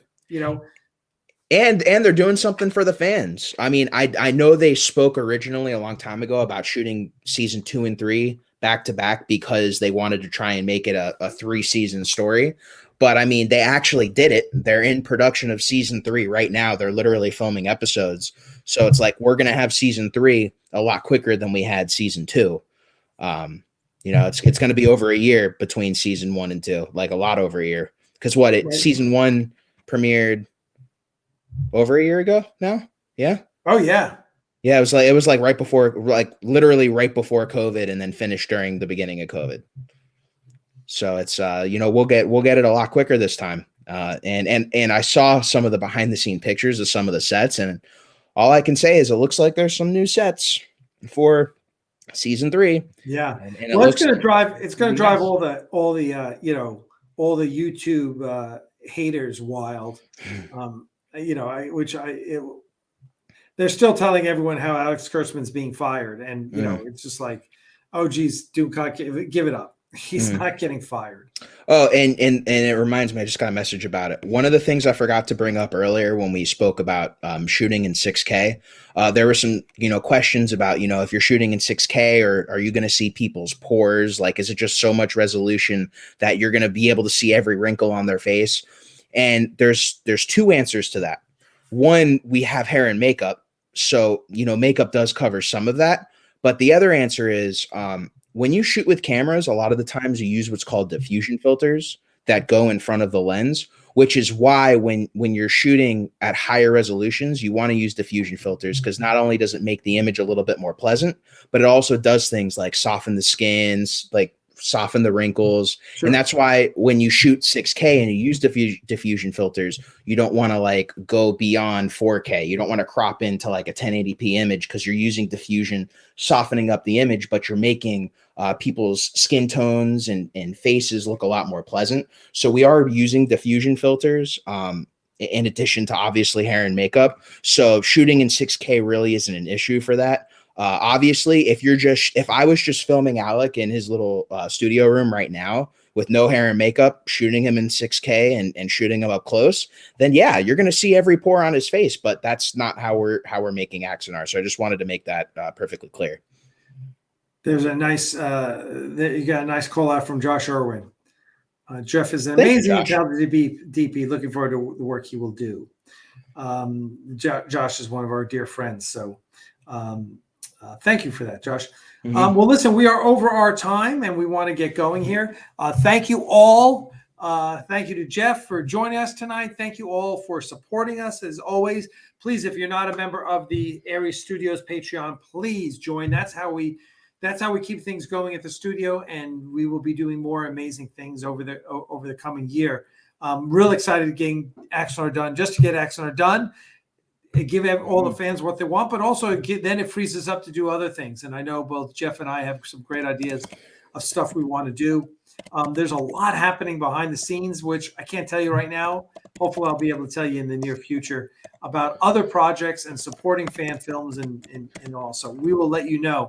And they're doing something for the fans. I mean, I know they spoke originally a long time ago about shooting season 2 and 3 back to back because they wanted to try and make it a 3-season story. But I mean, they actually did it. They're in production of season 3 right now. They're literally filming episodes. So it's like, we're going to have season 3 a lot quicker than we had season 2. It's going to be over a year between season 1 and 2, like a lot over a year. Because season 1 premiered over a year ago now. Yeah. Oh yeah. Yeah. It was like right before, like literally right before COVID, and then finished during the beginning of COVID. So it's, we'll get it a lot quicker this time. And I saw some of the behind the scene pictures of some of the sets, and all I can say is it looks like there's some new sets for season 3. Yeah. And it's going to drive all the YouTube haters wild. They're still telling everyone how Alex Kurtzman's being fired, and it's just like, oh geez, give it up. He's not getting fired. Oh, and it reminds me, I just got a message about it. One of the things I forgot to bring up earlier when we spoke about shooting in 6K, there were some, questions about, if you're shooting in 6K, or are you going to see people's pores? Like, is it just so much resolution that you're going to be able to see every wrinkle on their face? And there's two answers to that. One, we have hair and makeup. So, makeup does cover some of that. But the other answer is, when you shoot with cameras, a lot of the times you use what's called diffusion filters that go in front of the lens, which is why when you're shooting at higher resolutions, you want to use diffusion filters, because not only does it make the image a little bit more pleasant, but it also does things like soften the skins, like soften the wrinkles. Sure. And that's why when you shoot 6K and you use diffusion filters, you don't want to go beyond 4K. You don't want to crop into a 1080p image, because you're using diffusion, softening up the image, but you're making people's skin tones and faces look a lot more pleasant. So we are using diffusion filters in addition to obviously hair and makeup. So shooting in 6K really isn't an issue for that. Obviously, if I was just filming Alec in his little studio room right now with no hair and makeup, shooting him in 6K and shooting him up close, then yeah, you're going to see every pore on his face. But that's not how we're making Axanar. So I just wanted to make that perfectly clear. There's a nice, you got a nice call out from Josh Irwin. Geoff is an amazing talented DP. Looking forward to the work he will do. Josh is one of our dear friends. So thank you for that, Josh. Mm-hmm. Well, listen, we are over our time and we want to get going here. Thank you all. Thank you to Geoff for joining us tonight. Thank you all for supporting us as always. Please, if you're not a member of the Aries Studios Patreon, please join. That's how we keep things going at the studio, and we will be doing more amazing things over the coming year. I'm real excited to get Axanar done, just to get Axanar done, give all the fans what they want, but also then it frees us up to do other things. And I know both Geoff and I have some great ideas of stuff we want to do. There's a lot happening behind the scenes, which I can't tell you right now. Hopefully I'll be able to tell you in the near future about other projects and supporting fan films and all. So we will let you know.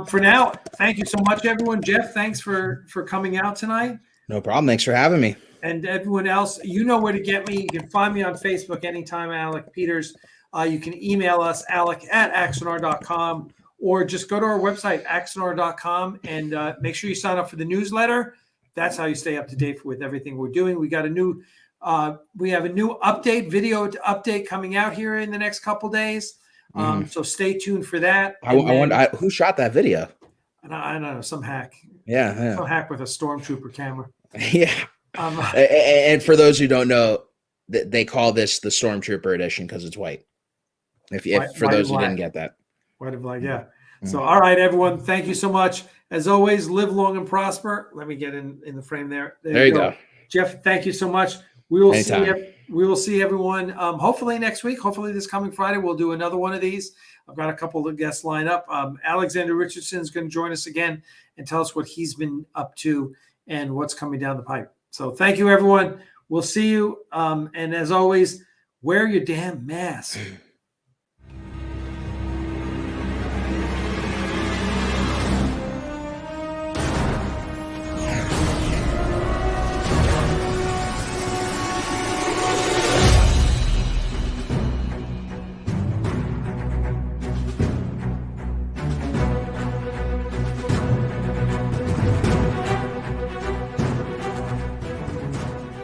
For now, thank you so much, everyone. Geoff, thanks for coming out tonight. No problem. Thanks for having me. And everyone else, you know where to get me. You can find me on Facebook anytime, Alec Peters. You can email us, alec@axanar.com, or just go to our website, axanar.com, and make sure you sign up for the newsletter. That's how you stay up to date with everything we're doing. We have a new video update coming out here in the next couple days. So stay tuned for that. I wonder who shot that video. I don't know, some hack. Yeah. Some hack with a stormtrooper camera. Yeah. And for those who don't know, they call this the Stormtrooper edition because it's white. For those who didn't get that. White and black, yeah. So, all right, everyone, thank you so much. As always, live long and prosper. Let me get in the frame there. There you go. Geoff, thank you so much. We will see everyone hopefully next week. Hopefully this coming Friday we'll do another one of these. I've got a couple of guests lined up. Alexander Richardson is going to join us again and tell us what he's been up to and what's coming down the pipe. So thank you, everyone. We'll see you. And as always, wear your damn mask.